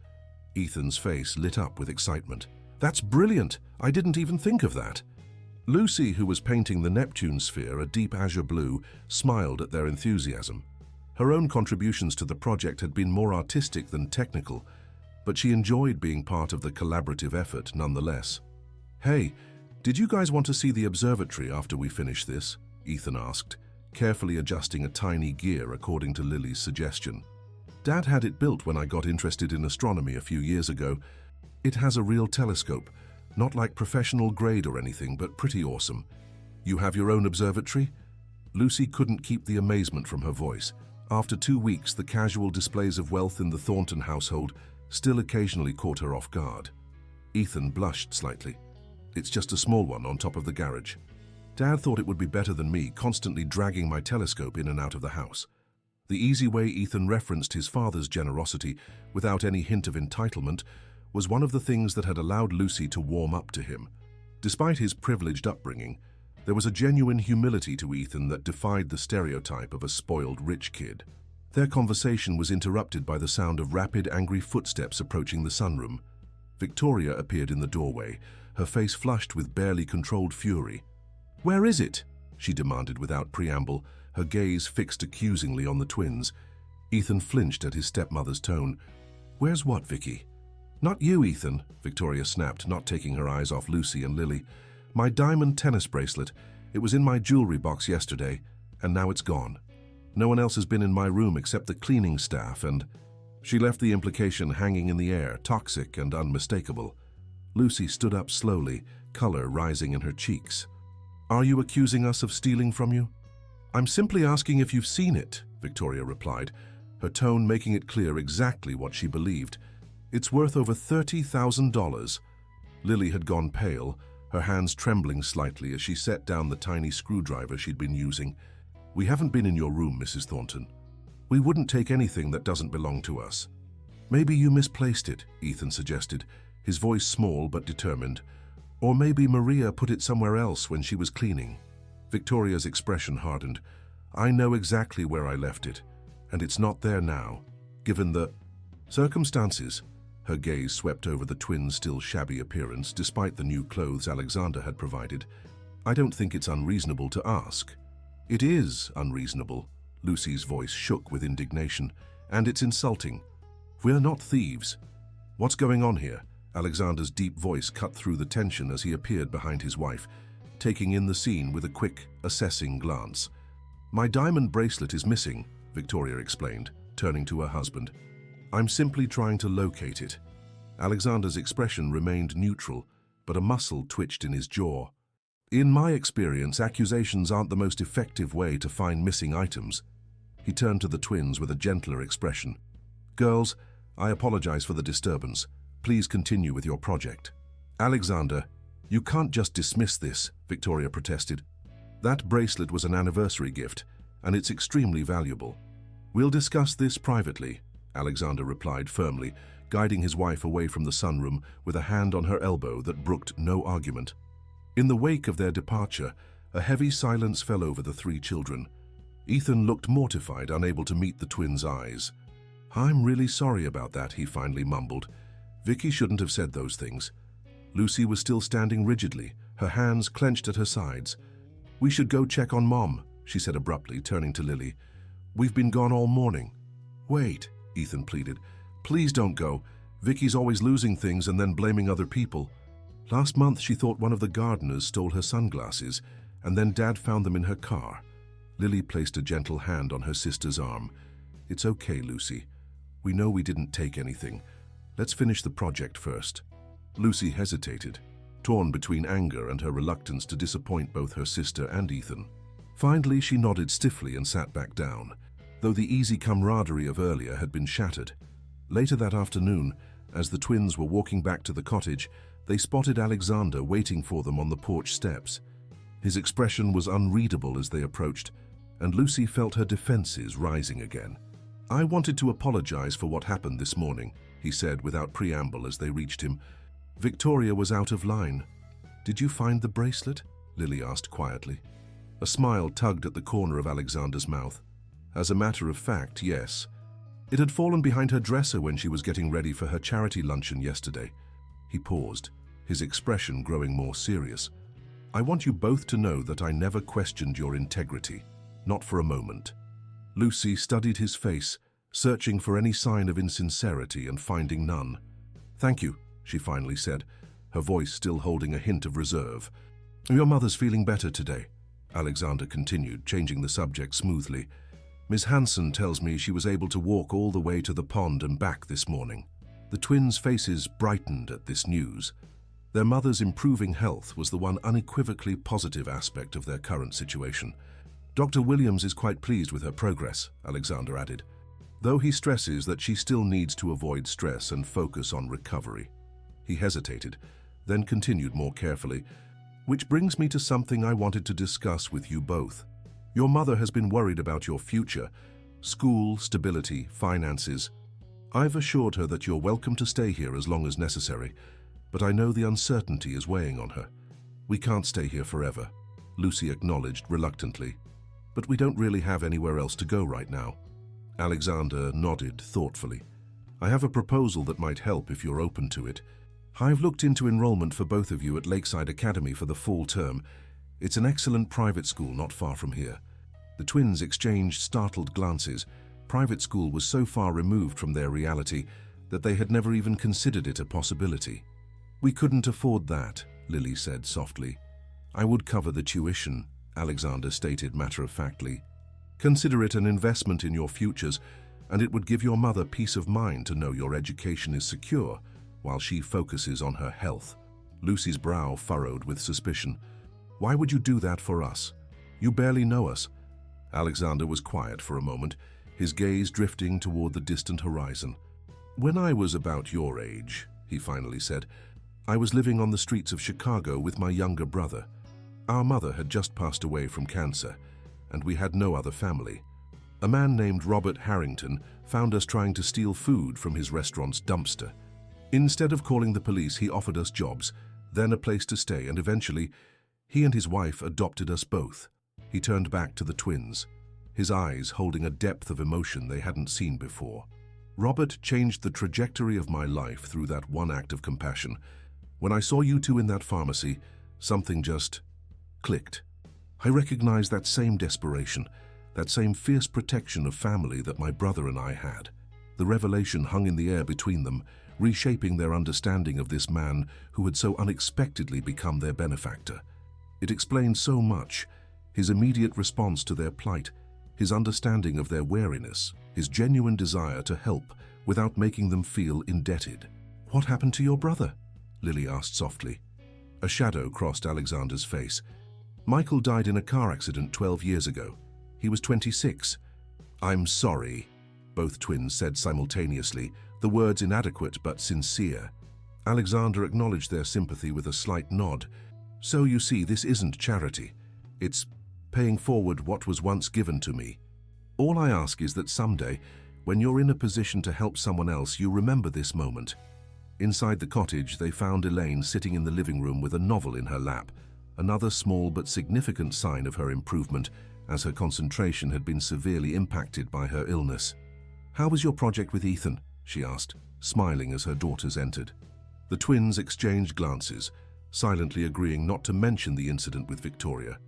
Ethan's face lit up with excitement. "That's brilliant! I didn't even think of that." Lucy, who was painting the Neptune sphere a deep azure blue, smiled at their enthusiasm. Her own contributions to the project had been more artistic than technical, but she enjoyed being part of the collaborative effort nonetheless. "Hey, did you guys want to see the observatory after we finish this?" Ethan asked, carefully adjusting a tiny gear according to Lily's suggestion. "Dad had it built when I got interested in astronomy a few years ago. It has a real telescope, not like professional grade or anything, but pretty awesome." "You have your own observatory?" Lucy couldn't keep the amazement from her voice. After 2 weeks, the casual displays of wealth in the Thornton household still occasionally caught her off guard. Ethan blushed slightly. "It's just a small one on top of the garage. Dad thought it would be better than me constantly dragging my telescope in and out of the house." The easy way Ethan referenced his father's generosity without any hint of entitlement was one of the things that had allowed Lucy to warm up to him. Despite his privileged upbringing, there was a genuine humility to Ethan that defied the stereotype of a spoiled rich kid. Their conversation was interrupted by the sound of rapid, angry footsteps approaching the sunroom. Victoria appeared in the doorway, her face flushed with barely controlled fury. "Where is it?" she demanded without preamble, her gaze fixed accusingly on the twins. Ethan flinched at his stepmother's tone. "Where's what, Vicky?" "Not you, Ethan," Victoria snapped, not taking her eyes off Lucy and Lily. "My diamond tennis bracelet. It was in my jewelry box yesterday, and now it's gone. No one else has been in my room except the cleaning staff, and—" She left the implication hanging in the air, toxic and unmistakable. Lucy stood up slowly, color rising in her cheeks. "Are you accusing us of stealing from you?" "I'm simply asking if you've seen it," Victoria replied, her tone making it clear exactly what she believed. "It's worth over $30,000. Lily had gone pale, her hands trembling slightly as she set down the tiny screwdriver she'd been using. "We haven't been in your room, Mrs. Thornton. We wouldn't take anything that doesn't belong to us." "Maybe you misplaced it," Ethan suggested, his voice small but determined. "Or maybe Maria put it somewhere else when she was cleaning." Victoria's expression hardened. "I know exactly where I left it, and it's not there now. Given the circumstances," her gaze swept over the twins' still shabby appearance despite the new clothes Alexander had provided. "I don't think it's unreasonable to ask." "It is unreasonable," Lucy's voice shook with indignation, "and it's insulting. We're not thieves." "What's going on here?" Alexander's deep voice cut through the tension as he appeared behind his wife, taking in the scene with a quick, assessing glance. "My diamond bracelet is missing," Victoria explained, turning to her husband. "I'm simply trying to locate it." Alexander's expression remained neutral, but a muscle twitched in his jaw. "In my experience, accusations aren't the most effective way to find missing items." He turned to the twins with a gentler expression. "Girls, I apologize for the disturbance. Please continue with your project." "Alexander, you can't just dismiss this," Victoria protested. "That bracelet was an anniversary gift, and it's extremely valuable." "We'll discuss this privately," Alexander replied firmly, guiding his wife away from the sunroom with a hand on her elbow that brooked no argument. In the wake of their departure, a heavy silence fell over the three children. Ethan looked mortified, unable to meet the twins' eyes. "I'm really sorry about that," he finally mumbled. "Vicky shouldn't have said those things." Lucy was still standing rigidly, her hands clenched at her sides. "We should go check on Mom," she said abruptly, turning to Lily. "We've been gone all morning." "Wait," Ethan pleaded. "Please don't go. Vicky's always losing things and then blaming other people. Last month she thought one of the gardeners stole her sunglasses, and then Dad found them in her car." Lily placed a gentle hand on her sister's arm. "It's okay, Lucy. We know we didn't take anything. Let's finish the project first." Lucy hesitated, torn between anger and her reluctance to disappoint both her sister and Ethan. Finally, she nodded stiffly and sat back down, though the easy camaraderie of earlier had been shattered. Later that afternoon, as the twins were walking back to the cottage, they spotted Alexander waiting for them on the porch steps. His expression was unreadable as they approached. and Lucy felt her defenses rising again. "I wanted to apologize for what happened this morning," he said without preamble as they reached him. "Victoria was out of line." "Did you find the bracelet?" Lily asked quietly. A smile tugged at the corner of Alexander's mouth. "As a matter of fact, yes. It had fallen behind her dresser when she was getting ready for her charity luncheon yesterday." He paused, his expression growing more serious. "I want you both to know that I never questioned your integrity, not for a moment." Lucy studied his face, searching for any sign of insincerity and finding none. "Thank you," she finally said, her voice still holding a hint of reserve. "Your mother's feeling better today," Alexander continued, changing the subject smoothly. "Miss Hanson tells me she was able to walk all the way to the pond and back this morning." The twins' faces brightened at this news. Their mother's improving health was the one unequivocally positive aspect of their current situation. "Dr. Williams is quite pleased with her progress," Alexander added, though he stresses that she still needs to avoid stress and focus on recovery. He hesitated, then continued more carefully, "Which brings me to something I wanted to discuss with you both. Your mother has been worried about your future, school, stability, finances. I've assured her that you're welcome to stay here as long as necessary, but I know the uncertainty is weighing on her. We can't stay here forever," Lucy acknowledged reluctantly. "But we don't really have anywhere else to go right now." Alexander nodded thoughtfully. "I have a proposal that might help if you're open to it. I've looked into enrollment for both of you at Lakeside Academy for the fall term. It's an excellent private school not far from here." The twins exchanged startled glances. Private school was so far removed from their reality that they had never even considered it a possibility. "We couldn't afford that," Lily said softly. "I would cover the tuition," Alexander stated matter-of-factly. "Consider it an investment in your futures, and it would give your mother peace of mind to know your education is secure while she focuses on her health." Lucy's brow furrowed with suspicion. "Why would you do that for us? You barely know us." Alexander was quiet for a moment, his gaze drifting toward the distant horizon. "When I was about your age," he finally said, "I was living on the streets of Chicago with my younger brother. Our mother had just passed away from cancer, and we had no other family. A man named Robert Harrington found us trying to steal food from his restaurant's dumpster. Instead of calling the police, he offered us jobs, then a place to stay, and eventually, he and his wife adopted us both." He turned back to the twins, his eyes holding a depth of emotion they hadn't seen before. "Robert changed the trajectory of my life through that one act of compassion. When I saw you two in that pharmacy, something just clicked. I recognized that same desperation, that same fierce protection of family that my brother and I had. The revelation hung in the air between them, reshaping their understanding of this man who had so unexpectedly become their benefactor. It explained so much, his immediate response to their plight, his understanding of their wariness, his genuine desire to help without making them feel indebted." "What happened to your brother?" Lily asked softly. A shadow crossed Alexander's face. "Michael died in a car accident 12 years ago. He was 26. "I'm sorry," both twins said simultaneously, the words inadequate but sincere. Alexander acknowledged their sympathy with a slight nod. "So you see, this isn't charity. It's paying forward what was once given to me. All I ask is that someday, when you're in a position to help someone else, you remember this moment." Inside the cottage, they found Elaine sitting in the living room with a novel in her lap, another small but significant sign of her improvement, as her concentration had been severely impacted by her illness. "How was your project with Ethan?" she asked, smiling as her daughters entered. The twins exchanged glances, silently agreeing not to mention the incident with Victoria.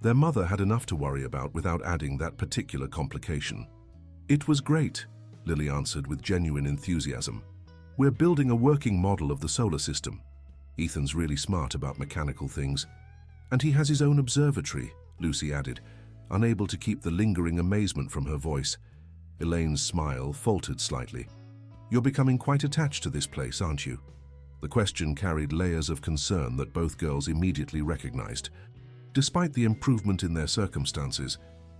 Their mother had enough to worry about without adding that particular complication. "It was great," Lily answered with genuine enthusiasm. "We're building a working model of the solar system. Ethan's really smart about mechanical things. And he has his own observatory," Lucy added, unable to keep the lingering amazement from her voice. Elaine's smile faltered slightly. "You're becoming quite attached to this place, aren't you?" The question carried layers of concern that both girls immediately recognized. Despite the improvement in their circumstances,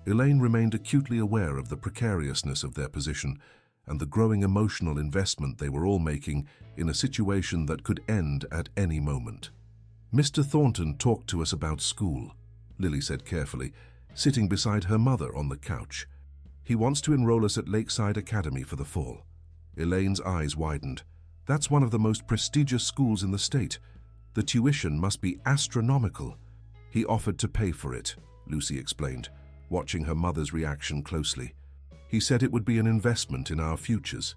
Elaine remained acutely aware of the precariousness of their position and the growing emotional investment they were all making in a situation that could end at any moment. "Mr. Thornton talked to us about school," Lily said carefully, sitting beside her mother on the couch. "He wants to enroll us at Lakeside Academy for the fall." Elaine's eyes widened. "That's one of the most prestigious schools in the state. The tuition must be astronomical." "He offered to pay for it," Lucy explained, watching her mother's reaction closely. "He said it would be an investment in our futures."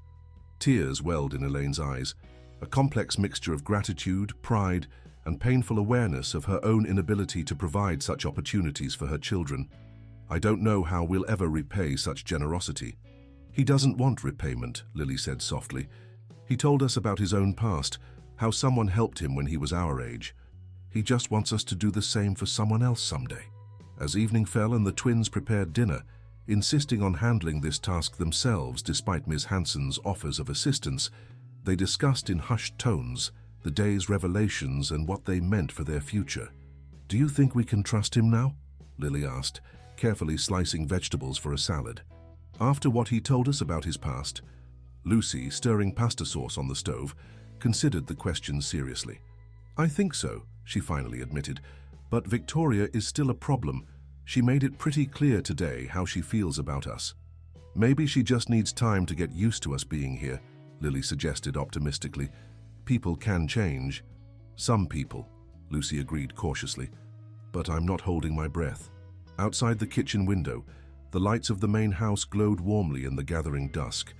Tears welled in Elaine's eyes, a complex mixture of gratitude, pride, and painful awareness of her own inability to provide such opportunities for her children. "I don't know how we'll ever repay such generosity." "He doesn't want repayment," Lily said softly. "He told us about his own past, how someone helped him when he was our age. He just wants us to do the same for someone else someday." As evening fell and the twins prepared dinner, insisting on handling this task themselves despite Ms. Hanson's offers of assistance, they discussed in hushed tones the day's revelations and what they meant for their future. "Do you think we can trust him now?" Lily asked, carefully slicing vegetables for a salad. "After what he told us about his past?" Lucy, stirring pasta sauce on the stove, considered the question seriously. "I think so," she finally admitted, "but Victoria is still a problem. She made it pretty clear today how she feels about us." "Maybe she just needs time to get used to us being here," Lily suggested optimistically. "People can change." "Some people," Lucy agreed cautiously. "But I'm not holding my breath." Outside the kitchen window, the lights of the main house glowed warmly in the gathering dusk.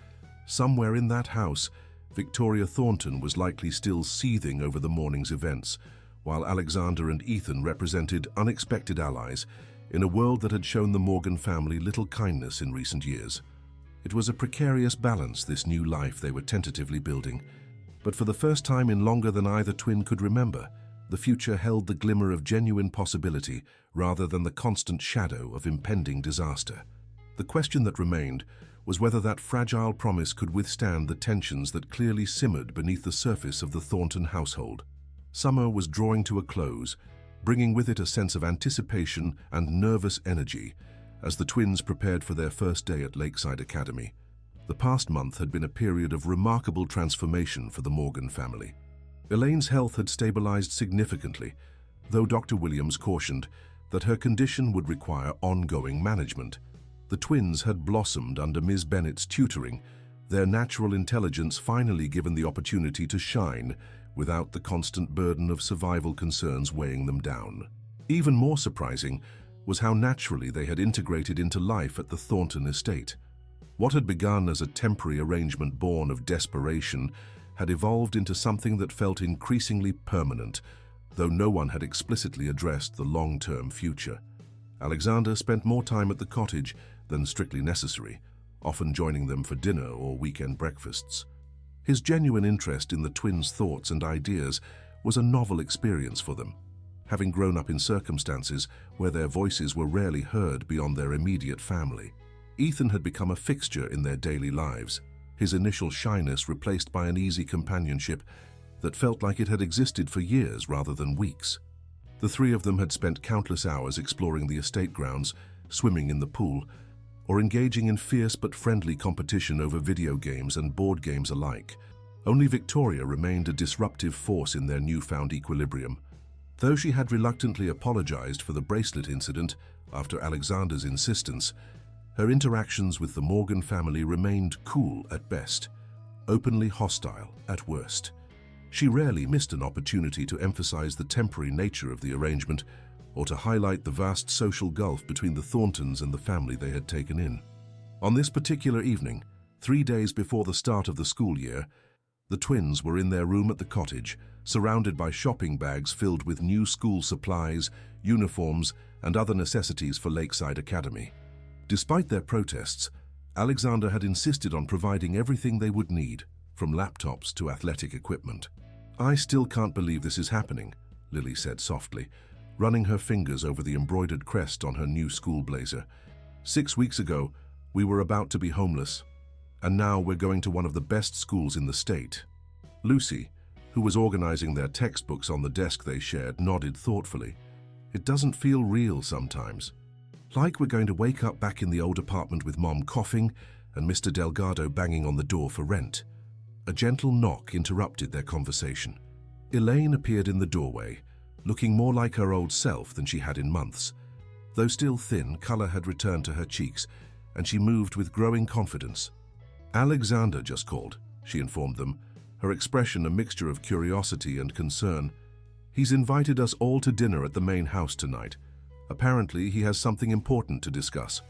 Somewhere in that house, Victoria Thornton was likely still seething over the morning's events, while Alexander and Ethan represented unexpected allies in a world that had shown the Morgan family little kindness in recent years. It was a precarious balance, this new life they were tentatively building, but for the first time in longer than either twin could remember, the future held the glimmer of genuine possibility rather than the constant shadow of impending disaster. The question that remained was whether that fragile promise could withstand the tensions that clearly simmered beneath the surface of the Thornton household. Summer was drawing to a close, bringing with it a sense of anticipation and nervous energy as the twins prepared for their first day at Lakeside Academy. The past month had been a period of remarkable transformation for the Morgan family. Elaine's health had stabilized significantly, though Dr. Williams cautioned that her condition would require ongoing management. The twins had blossomed under Ms. Bennett's tutoring, their natural intelligence finally given the opportunity to shine without the constant burden of survival concerns weighing them down. Even more surprising was how naturally they had integrated into life at the Thornton estate. What had begun as a temporary arrangement born of desperation had evolved into something that felt increasingly permanent, though no one had explicitly addressed the long-term future. Alexander spent more time at the cottage than strictly necessary, often joining them for dinner or weekend breakfasts. His genuine interest in the twins' thoughts and ideas was a novel experience for them, having grown up in circumstances where their voices were rarely heard beyond their immediate family. Ethan had become a fixture in their daily lives, his initial shyness replaced by an easy companionship that felt like it had existed for years rather than weeks. The three of them had spent countless hours exploring the estate grounds, swimming in the pool, or engaging in fierce but friendly competition over video games and board games alike. Only Victoria remained a disruptive force in their newfound equilibrium. Though she had reluctantly apologized for the bracelet incident after Alexander's insistence, her interactions with the Morgan family remained cool at best, openly hostile at worst. She rarely missed an opportunity to emphasize the temporary nature of the arrangement or to highlight the vast social gulf between the Thorntons and the family they had taken in. On this particular evening, 3 days before the start of the school year, the twins were in their room at the cottage, surrounded by shopping bags filled with new school supplies, uniforms, and other necessities for Lakeside Academy. Despite their protests, Alexander had insisted on providing everything they would need, from laptops to athletic equipment. "I still can't believe this is happening," Lily said softly, running her fingers over the embroidered crest on her new school blazer. 6 weeks ago, we were about to be homeless, and now we're going to one of the best schools in the state." Lucy, who was organizing their textbooks on the desk they shared, nodded thoughtfully. "It doesn't feel real sometimes. Like we're going to wake up back in the old apartment with Mom coughing and Mr. Delgado banging on the door for rent." A gentle knock interrupted their conversation. Elaine appeared in the doorway, looking more like her old self than she had in months. Though still thin, color had returned to her cheeks, and she moved with growing confidence. "Alexander just called," she informed them, her expression a mixture of curiosity and concern. "He's invited us all to dinner at the main house tonight. Apparently, he has something important to discuss."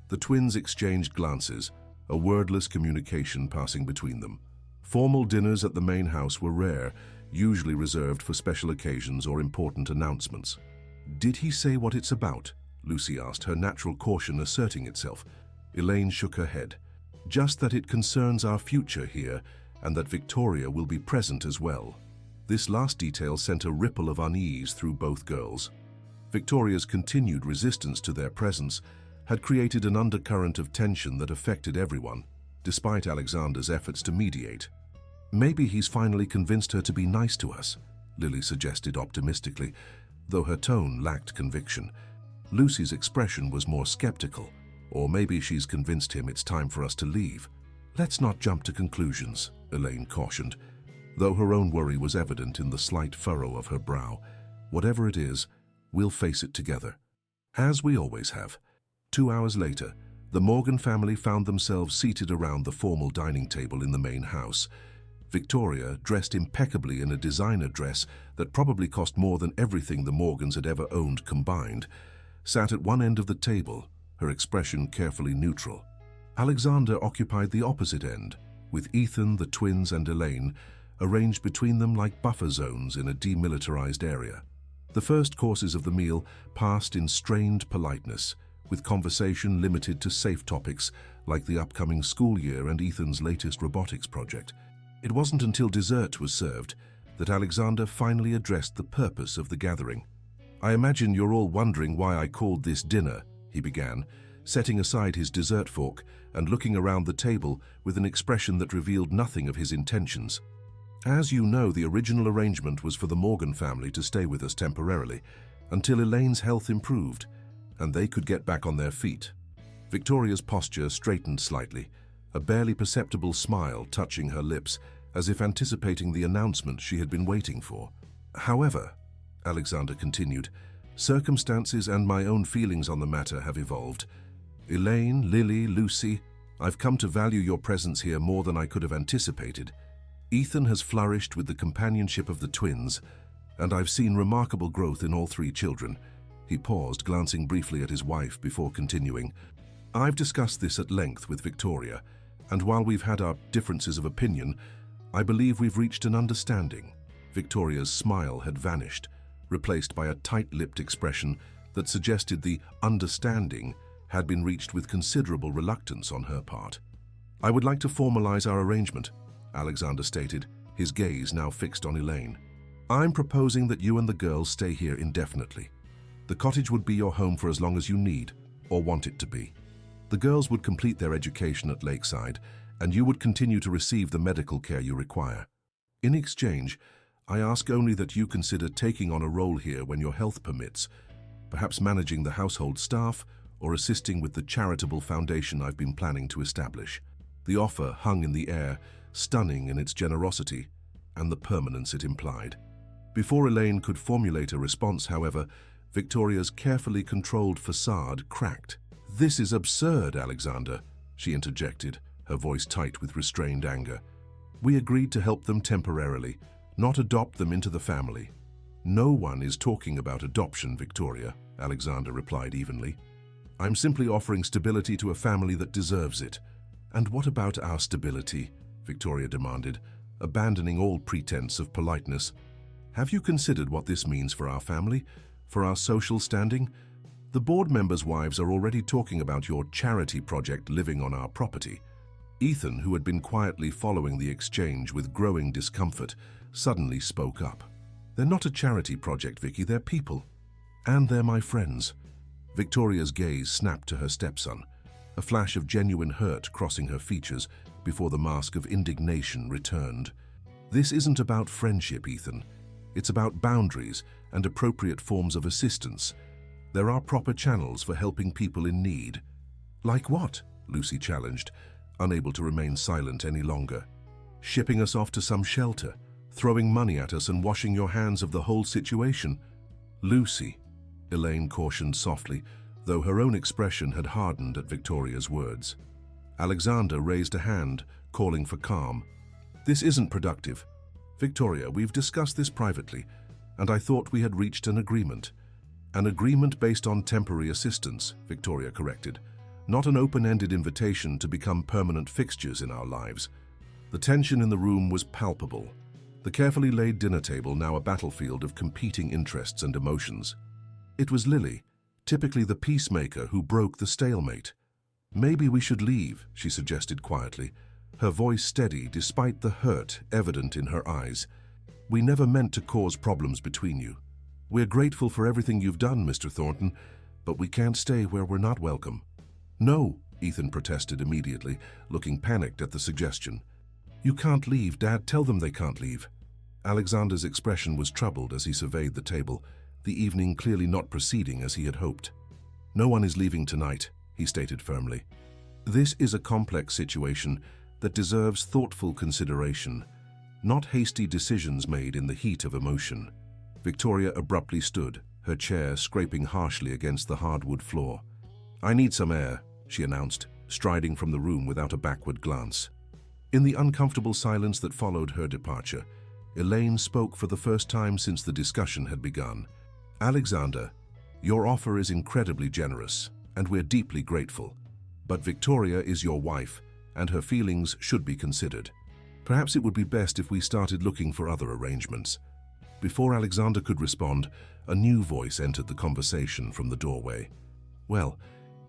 The twins exchanged glances, a wordless communication passing between them. Formal dinners at the main house were rare, usually reserved for special occasions or important announcements. "Did he say what it's about?" Lucy asked, her natural caution asserting itself. Elaine shook her head. "Just that it concerns our future here, and that Victoria will be present as well." This last detail sent a ripple of unease through both girls. Victoria's continued resistance to their presence had created an undercurrent of tension that affected everyone, despite Alexander's efforts to mediate. "Maybe he's finally convinced her to be nice to us," Lily suggested optimistically, though her tone lacked conviction. Lucy's expression was more skeptical. "Or maybe she's convinced him it's time for us to leave." "Let's not jump to conclusions," Elaine cautioned, though her own worry was evident in the slight furrow of her brow. "Whatever it is, we'll face it together, as we always have." 2 hours later, the Morgan family found themselves seated around the formal dining table in the main house. Victoria, dressed impeccably in a designer dress that probably cost more than everything the Morgans had ever owned combined, sat at one end of the table, her expression carefully neutral. Alexander occupied the opposite end, with Ethan, the twins, and Elaine arranged between them like buffer zones in a demilitarized area. The first courses of the meal passed in strained politeness, with conversation limited to safe topics like the upcoming school year and Ethan's latest robotics project. It wasn't until dessert was served that Alexander finally addressed the purpose of the gathering. "I imagine you're all wondering why I called this dinner," he began, setting aside his dessert fork and looking around the table with an expression that revealed nothing of his intentions. "As you know, the original arrangement was for the Morgan family to stay with us temporarily until Elaine's health improved and they could get back on their feet." Victoria's posture straightened slightly, a barely perceptible smile touching her lips as if anticipating the announcement she had been waiting for. "However," Alexander continued, "circumstances and my own feelings on the matter have evolved. Elaine, Lily, Lucy, I've come to value your presence here more than I could have anticipated. Ethan has flourished with the companionship of the twins, and I've seen remarkable growth in all 3 children." He paused, glancing briefly at his wife before continuing. "I've discussed this at length with Victoria, and while we've had our differences of opinion, I believe we've reached an understanding." Victoria's smile had vanished, replaced by a tight-lipped expression that suggested the understanding had been reached with considerable reluctance on her part. "I would like to formalize our arrangement," Alexander stated, his gaze now fixed on Elaine. "I'm proposing that you and the girls stay here indefinitely. The cottage would be your home for as long as you need or want it to be. The girls would complete their education at Lakeside, and you would continue to receive the medical care you require. In exchange, I ask only that you consider taking on a role here when your health permits, perhaps managing the household staff or assisting with the charitable foundation I've been planning to establish." The offer hung in the air, stunning in its generosity and the permanence it implied. Before Elaine could formulate a response, however, Victoria's carefully controlled facade cracked. "This is absurd, Alexander," she interjected, her voice tight with restrained anger. "We agreed to help them temporarily, not adopt them into the family." "No one is talking about adoption, Victoria," Alexander replied evenly. "I'm simply offering stability to a family that deserves it." "And what about our stability?" Victoria demanded, abandoning all pretense of politeness. "Have you considered what this means for our family, for our social standing? The board members' wives are already talking about your charity project living on our property." Ethan, who had been quietly following the exchange with growing discomfort, suddenly spoke up. "They're not a charity project, Vicky, they're people. And they're my friends." Victoria's gaze snapped to her stepson, a flash of genuine hurt crossing her features before the mask of indignation returned. "This isn't about friendship, Ethan. It's about boundaries and appropriate forms of assistance. There are proper channels for helping people in need." "Like what?" Lucy challenged, unable to remain silent any longer. "Shipping us off to some shelter, throwing money at us and washing your hands of the whole situation?" "Lucy," Elaine cautioned softly, though her own expression had hardened at Victoria's words. Alexander raised a hand, calling for calm. "This isn't productive. Victoria, we've discussed this privately, and I thought we had reached an agreement. An agreement based on temporary assistance," Victoria corrected, "not an open-ended invitation to become permanent fixtures in our lives." The tension in the room was palpable. The carefully laid dinner table now a battlefield of competing interests and emotions. It was Lily, typically the peacemaker, who broke the stalemate. "Maybe we should leave," she suggested quietly, her voice steady despite the hurt evident in her eyes. "We never meant to cause problems between you. We're grateful for everything you've done, Mr. Thornton, but we can't stay where we're not welcome." "No," Ethan protested immediately, looking panicked at the suggestion. "You can't leave, Dad. Tell them they can't leave." Alexander's expression was troubled as he surveyed the table, the evening clearly not proceeding as he had hoped. "No one is leaving tonight," he stated firmly. "This is a complex situation that deserves thoughtful consideration, not hasty decisions made in the heat of emotion." Victoria abruptly stood, her chair scraping harshly against the hardwood floor. "I need some air," she announced, striding from the room without a backward glance. In the uncomfortable silence that followed her departure, Elaine spoke for the first time since the discussion had begun. "Alexander, your offer is incredibly generous, and we're deeply grateful. But Victoria is your wife, and her feelings should be considered. Perhaps it would be best if we started looking for other arrangements." Before Alexander could respond, a new voice entered the conversation from the doorway. "Well,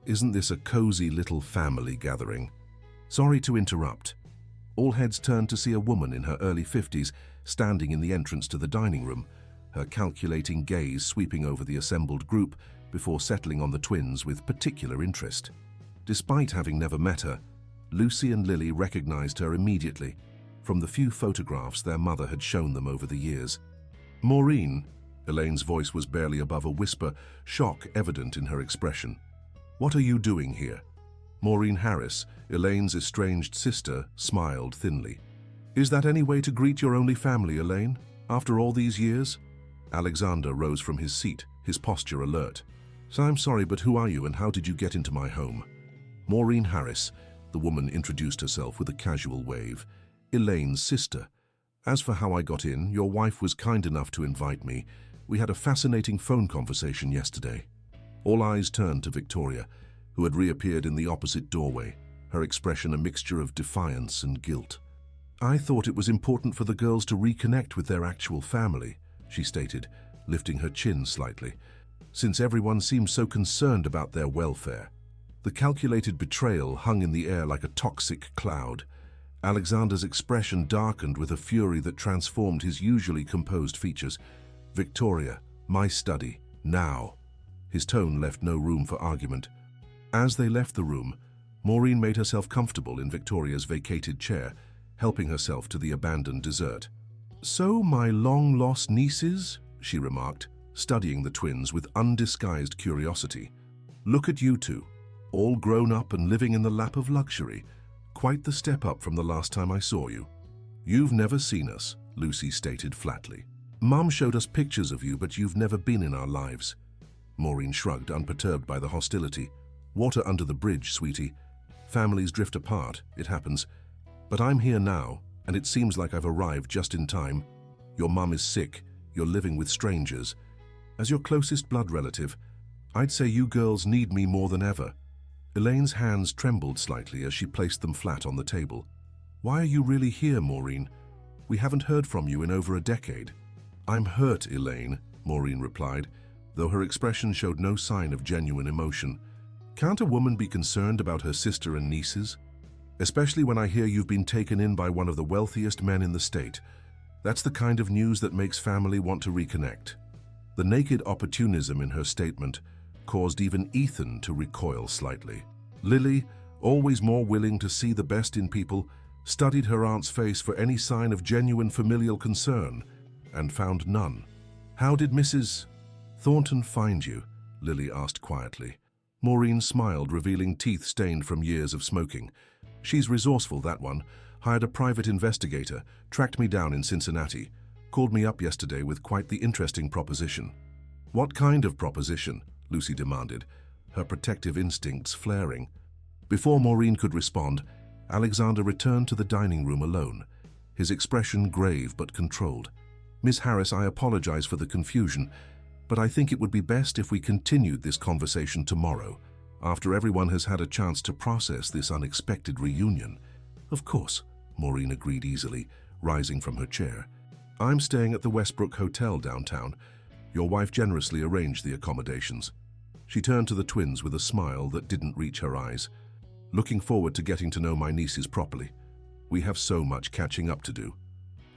isn't this a cozy little family gathering? Sorry to interrupt." All heads turned to see a woman in her early 50s standing in the entrance to the dining room, her calculating gaze sweeping over the assembled group before settling on the twins with particular interest. Despite having never met her, Lucy and Lily recognized her immediately from the few photographs their mother had shown them over the years. "Maureen," Elaine's voice was barely above a whisper, shock evident in her expression. "What are you doing here?" Maureen Harris, Elaine's estranged sister, smiled thinly. "Is that any way to greet your only family, Elaine, after all these years?" Alexander rose from his seat, his posture alert. "So I'm sorry, but who are you and how did you get into my home?" "Maureen Harris," the woman introduced herself with a casual wave. "Elaine's sister. As for how I got in, your wife was kind enough to invite me. We had a fascinating phone conversation yesterday." All eyes turned to Victoria, who had reappeared in the opposite doorway, her expression a mixture of defiance and guilt. "I thought it was important for the girls to reconnect with their actual family," she stated, lifting her chin slightly, "since everyone seems so concerned about their welfare." The calculated betrayal hung in the air like a toxic cloud. Alexander's expression darkened with a fury that transformed his usually composed features. "Victoria, my study, now." His tone left no room for argument. As they left the room, Maureen made herself comfortable in Victoria's vacated chair, helping herself to the abandoned dessert. "So, my long-lost nieces?" she remarked, studying the twins with undisguised curiosity. "Look at you two, all grown up and living in the lap of luxury. Quite the step up from the last time I saw you." "You've never seen us," Lucy stated flatly. "Mum showed us pictures of you, but you've never been in our lives." Maureen shrugged, unperturbed by the hostility. "Water under the bridge, sweetie. Families drift apart, it happens. But I'm here now, and it seems like I've arrived just in time. Your mum is sick, you're living with strangers. As your closest blood relative, I'd say you girls need me more than ever." Elaine's hands trembled slightly as she placed them flat on the table. "Why are you really here, Maureen? We haven't heard from you in over a decade." "I'm hurt, Elaine," Maureen replied, though her expression showed no sign of genuine emotion. "Can't a woman be concerned about her sister and nieces? Especially when I hear you've been taken in by one of the wealthiest men in the state. That's the kind of news that makes family want to reconnect." The naked opportunism in her statement caused even Ethan to recoil slightly. Lily, always more willing to see the best in people, studied her aunt's face for any sign of genuine familial concern, and found none. "How did Mrs. Thornton find you?" Lily asked quietly. Maureen smiled, revealing teeth stained from years of smoking. "She's resourceful, that one. Hired a private investigator, tracked me down in Cincinnati, called me up yesterday with quite the interesting proposition." "What kind of proposition?" Lucy demanded. her protective instincts flaring. Before Maureen could respond, Alexander returned to the dining room alone, his expression grave but controlled. "Miss Harris, I apologize for the confusion, but I think it would be best if we continued this conversation tomorrow, after everyone has had a chance to process this unexpected reunion." "Of course," Maureen agreed easily, rising from her chair. "I'm staying at the Westbrook Hotel downtown. Your wife generously arranged the accommodations." She turned to the twins with a smile that didn't reach her eyes. "Looking forward to getting to know my nieces properly. We have so much catching up to do."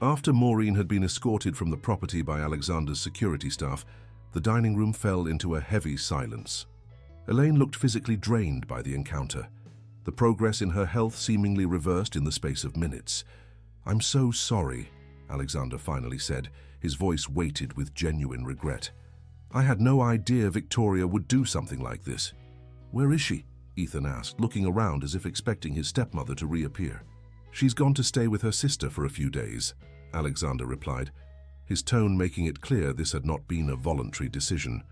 After Maureen had been escorted from the property by Alexander's security staff, the dining room fell into a heavy silence. Elaine looked physically drained by the encounter, the progress in her health seemingly reversed in the space of minutes. "I'm so sorry," Alexander finally said, his voice weighted with genuine regret. "I had no idea Victoria would do something like this." "Where is she?" Ethan asked, looking around as if expecting his stepmother to reappear. "She's gone to stay with her sister for a few days," Alexander replied, his tone making it clear this had not been a voluntary decision.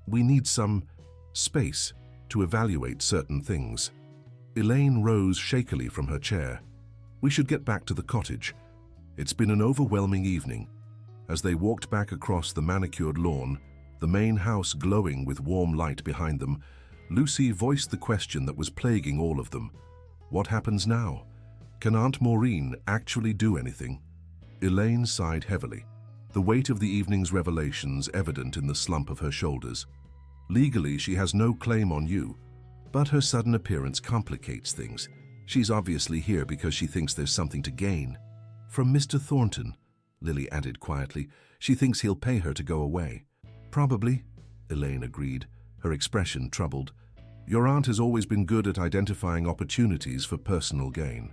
"We need some space to evaluate certain things." Elaine rose shakily from her chair. "We should get back to the cottage. It's been an overwhelming evening." As they walked back across the manicured lawn, the main house glowing with warm light behind them, Lucy voiced the question that was plaguing all of them. What happens now? Can Aunt Maureen actually do anything? Elaine sighed heavily, the weight of the evening's revelations evident in the slump of her shoulders. "Legally, she has no claim on you, but her sudden appearance complicates things. She's obviously here because she thinks there's something to gain." "From Mr. Thornton," Lily added quietly. "She thinks he'll pay her to go away." "Probably," Elaine agreed, her expression troubled. "Your aunt has always been good at identifying opportunities for personal gain."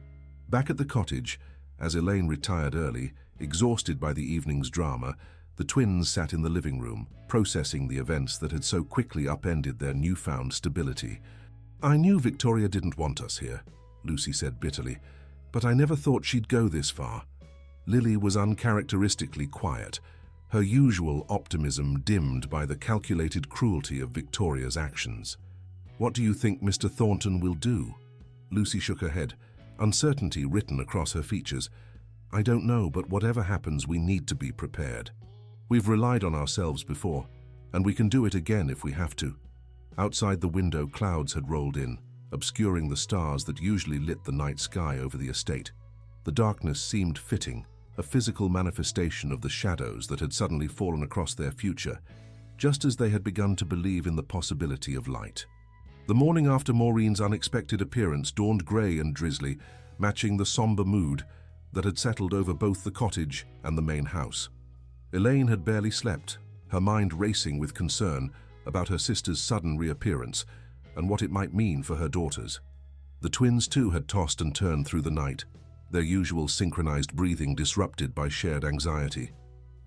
Back at the cottage, as Elaine retired early, exhausted by the evening's drama, the twins sat in the living room, processing the events that had so quickly upended their newfound stability. "I knew Victoria didn't want us here," Lucy said bitterly, "but I never thought she'd go this far." Lily was uncharacteristically quiet, her usual optimism dimmed by the calculated cruelty of Victoria's actions. "What do you think Mr. Thornton will do?" Lucy shook her head, uncertainty written across her features. "I don't know, but whatever happens, we need to be prepared. We've relied on ourselves before, and we can do it again if we have to." Outside the window, clouds had rolled in, obscuring the stars that usually lit the night sky over the estate. The darkness seemed fitting, a physical manifestation of the shadows that had suddenly fallen across their future, just as they had begun to believe in the possibility of light. The morning after Maureen's unexpected appearance dawned grey and drizzly, matching the somber mood that had settled over both the cottage and the main house. Elaine had barely slept, her mind racing with concern about her sister's sudden reappearance and what it might mean for her daughters. The twins too had tossed and turned through the night, their usual synchronized breathing disrupted by shared anxiety.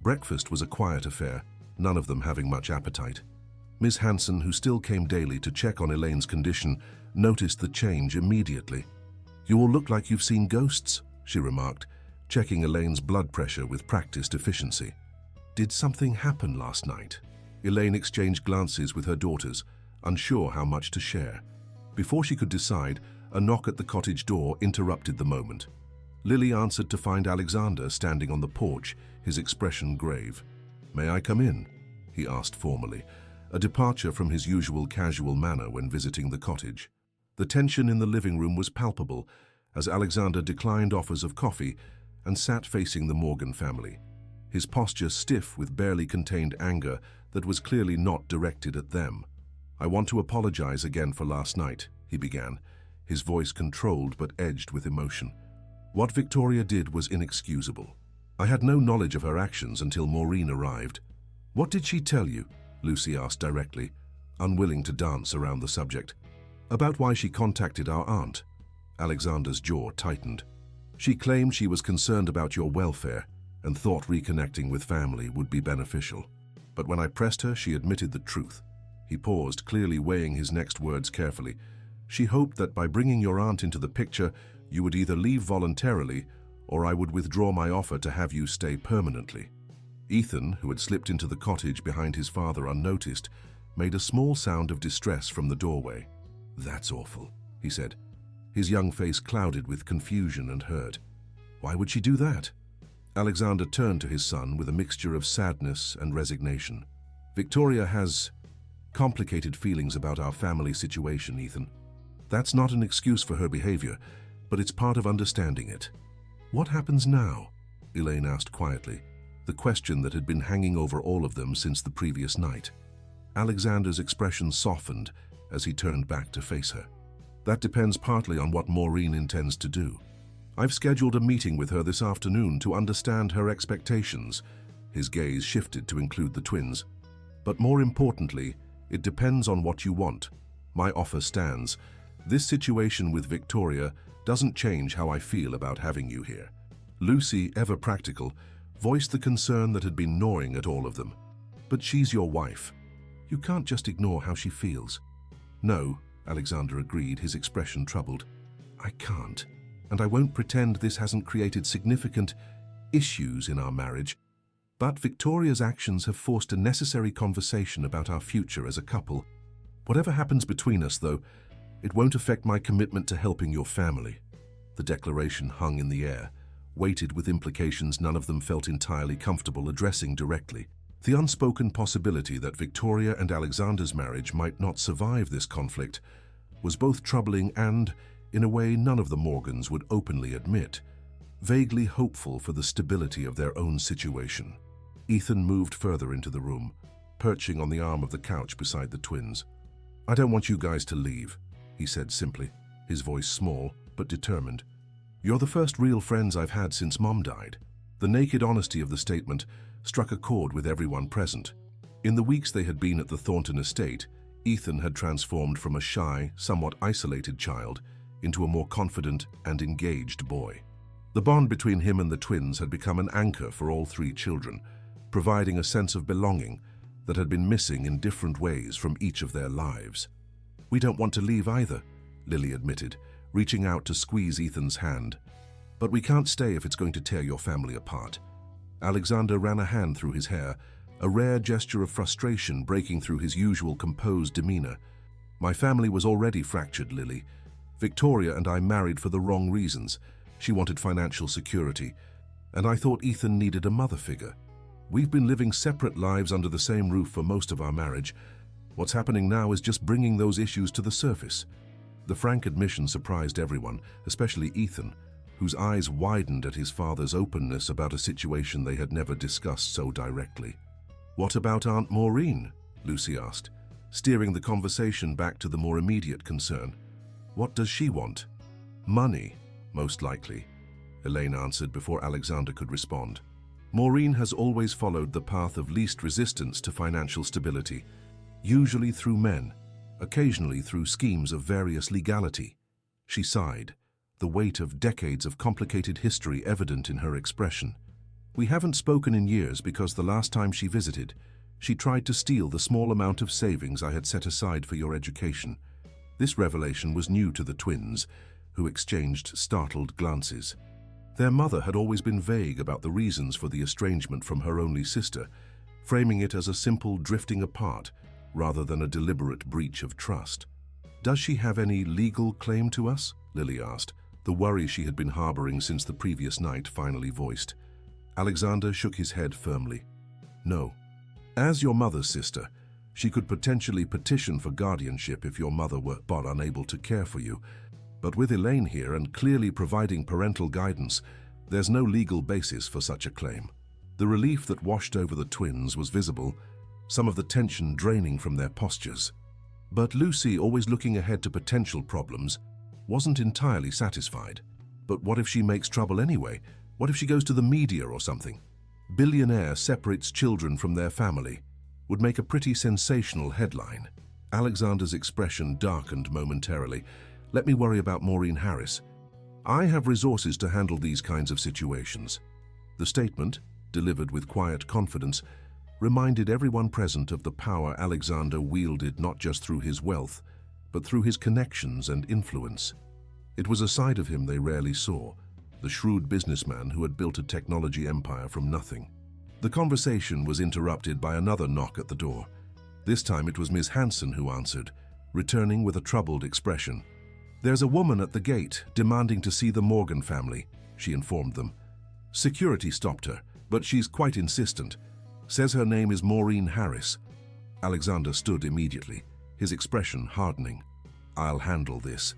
Breakfast was a quiet affair, none of them having much appetite. Miss Hanson, who still came daily to check on Elaine's condition, noticed the change immediately. "You all look like you've seen ghosts," she remarked, checking Elaine's blood pressure with practiced efficiency. "Did something happen last night?" Elaine exchanged glances with her daughters, unsure how much to share. Before she could decide, a knock at the cottage door interrupted the moment. Lily answered to find Alexander standing on the porch, his expression grave. "May I come in?" he asked formally, a departure from his usual casual manner when visiting the cottage. The tension in the living room was palpable as Alexander declined offers of coffee and sat facing the Morgan family, his posture stiff with barely contained anger that was clearly not directed at them. "I want to apologize again for last night," he began, his voice controlled but edged with emotion. "What Victoria did was inexcusable. I had no knowledge of her actions until Maureen arrived." "What did she tell you?" Lucy asked directly, unwilling to dance around the subject. "About why she contacted our aunt." Alexander's jaw tightened. "She claimed she was concerned about your welfare and thought reconnecting with family would be beneficial. But when I pressed her, she admitted the truth." He paused, clearly weighing his next words carefully. "She hoped that by bringing your aunt into the picture, you would either leave voluntarily or I would withdraw my offer to have you stay permanently." Ethan, who had slipped into the cottage behind his father unnoticed, made a small sound of distress from the doorway. "That's awful," he said. His young face clouded with confusion and hurt. "Why would she do that?" Alexander turned to his son with a mixture of sadness and resignation. "Victoria has complicated feelings about our family situation, Ethan. That's not an excuse for her behavior, but it's part of understanding it." "What happens now?" Elaine asked quietly, the question that had been hanging over all of them since the previous night. Alexander's expression softened as he turned back to face her. "That depends partly on what Maureen intends to do. I've scheduled a meeting with her this afternoon to understand her expectations." His gaze shifted to include the twins. "But more importantly, it depends on what you want. My offer stands. This situation with Victoria doesn't change how I feel about having you here." Lucy, ever practical, voiced the concern that had been gnawing at all of them. "But she's your wife. You can't just ignore how she feels." "No," Alexander agreed, his expression troubled. "I can't, and I won't pretend this hasn't created significant issues in our marriage. But Victoria's actions have forced a necessary conversation about our future as a couple. Whatever happens between us, though, it won't affect my commitment to helping your family." The declaration hung in the air, weighted with implications none of them felt entirely comfortable addressing directly. The unspoken possibility that Victoria and Alexander's marriage might not survive this conflict was both troubling and, in a way none of the Morgans would openly admit, vaguely hopeful for the stability of their own situation. Ethan moved further into the room, perching on the arm of the couch beside the twins. "I don't want you guys to leave," he said simply, his voice small but determined. "You're the first real friends I've had since Mom died." The naked honesty of the statement struck a chord with everyone present. In the weeks they had been at the Thornton estate, Ethan had transformed from a shy, somewhat isolated child into a more confident and engaged boy. The bond between him and the twins had become an anchor for all three children, providing a sense of belonging that had been missing in different ways from each of their lives. "We don't want to leave either," Lily admitted, reaching out to squeeze Ethan's hand. "But we can't stay if it's going to tear your family apart." Alexander ran a hand through his hair, a rare gesture of frustration breaking through his usual composed demeanor. "My family was already fractured, Lily. Victoria and I married for the wrong reasons. She wanted financial security, and I thought Ethan needed a mother figure. We've been living separate lives under the same roof for most of our marriage. What's happening now is just bringing those issues to the surface." The frank admission surprised everyone, especially Ethan, whose eyes widened at his father's openness about a situation they had never discussed so directly. "What about Aunt Maureen?" Lucy asked, steering the conversation back to the more immediate concern. "What does she want?" "Money, most likely," Elaine answered before Alexander could respond. "Maureen has always followed the path of least resistance to financial stability, usually through men, occasionally through schemes of various legality." She sighed, the weight of decades of complicated history evident in her expression. "We haven't spoken in years because the last time she visited, she tried to steal the small amount of savings I had set aside for your education." This revelation was new to the twins, who exchanged startled glances. Their mother had always been vague about the reasons for the estrangement from her only sister, framing it as a simple drifting apart rather than a deliberate breach of trust. "Does she have any legal claim to us?" Lily asked, the worry she had been harboring since the previous night finally voiced. Alexander shook his head firmly. "No. As your mother's sister, she could potentially petition for guardianship if your mother were unable to care for you. But with Elaine here and clearly providing parental guidance, there's no legal basis for such a claim." The relief that washed over the twins was visible, some of the tension draining from their postures. But Lucy, always looking ahead to potential problems, wasn't entirely satisfied. "But what if she makes trouble anyway? What if she goes to the media or something? Billionaire separates children from their family. Would make a pretty sensational headline." Alexander's expression darkened momentarily. "Let me worry about Maureen Harris. I have resources to handle these kinds of situations." The statement, delivered with quiet confidence, reminded everyone present of the power Alexander wielded not just through his wealth, but through his connections and influence. It was a side of him they rarely saw, the shrewd businessman who had built a technology empire from nothing. The conversation was interrupted by another knock at the door. This time it was Miss Hanson who answered, returning with a troubled expression. "There's a woman at the gate demanding to see the Morgan family," she informed them. "Security stopped her, but she's quite insistent. Says her name is Maureen Harris." Alexander stood immediately, his expression hardening. "I'll handle this."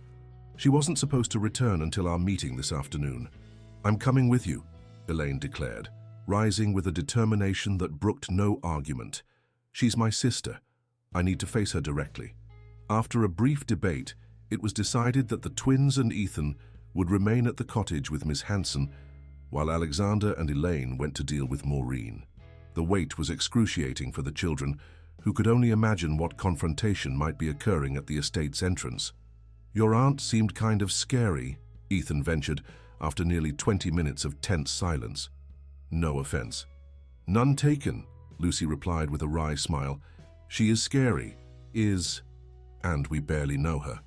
"She wasn't supposed to return until our meeting this afternoon." "I'm coming with you," Elaine declared, rising with a determination that brooked no argument. "She's my sister. I need to face her directly." After a brief debate, it was decided that the twins and Ethan would remain at the cottage with Miss Hanson, while Alexander and Elaine went to deal with Maureen. The wait was excruciating for the children, who could only imagine what confrontation might be occurring at the estate's entrance. "Your aunt seemed kind of scary," Ethan ventured after nearly 20 minutes of tense silence. "No offense." "None taken," Lucy replied with a wry smile. "She is scary, and we barely know her."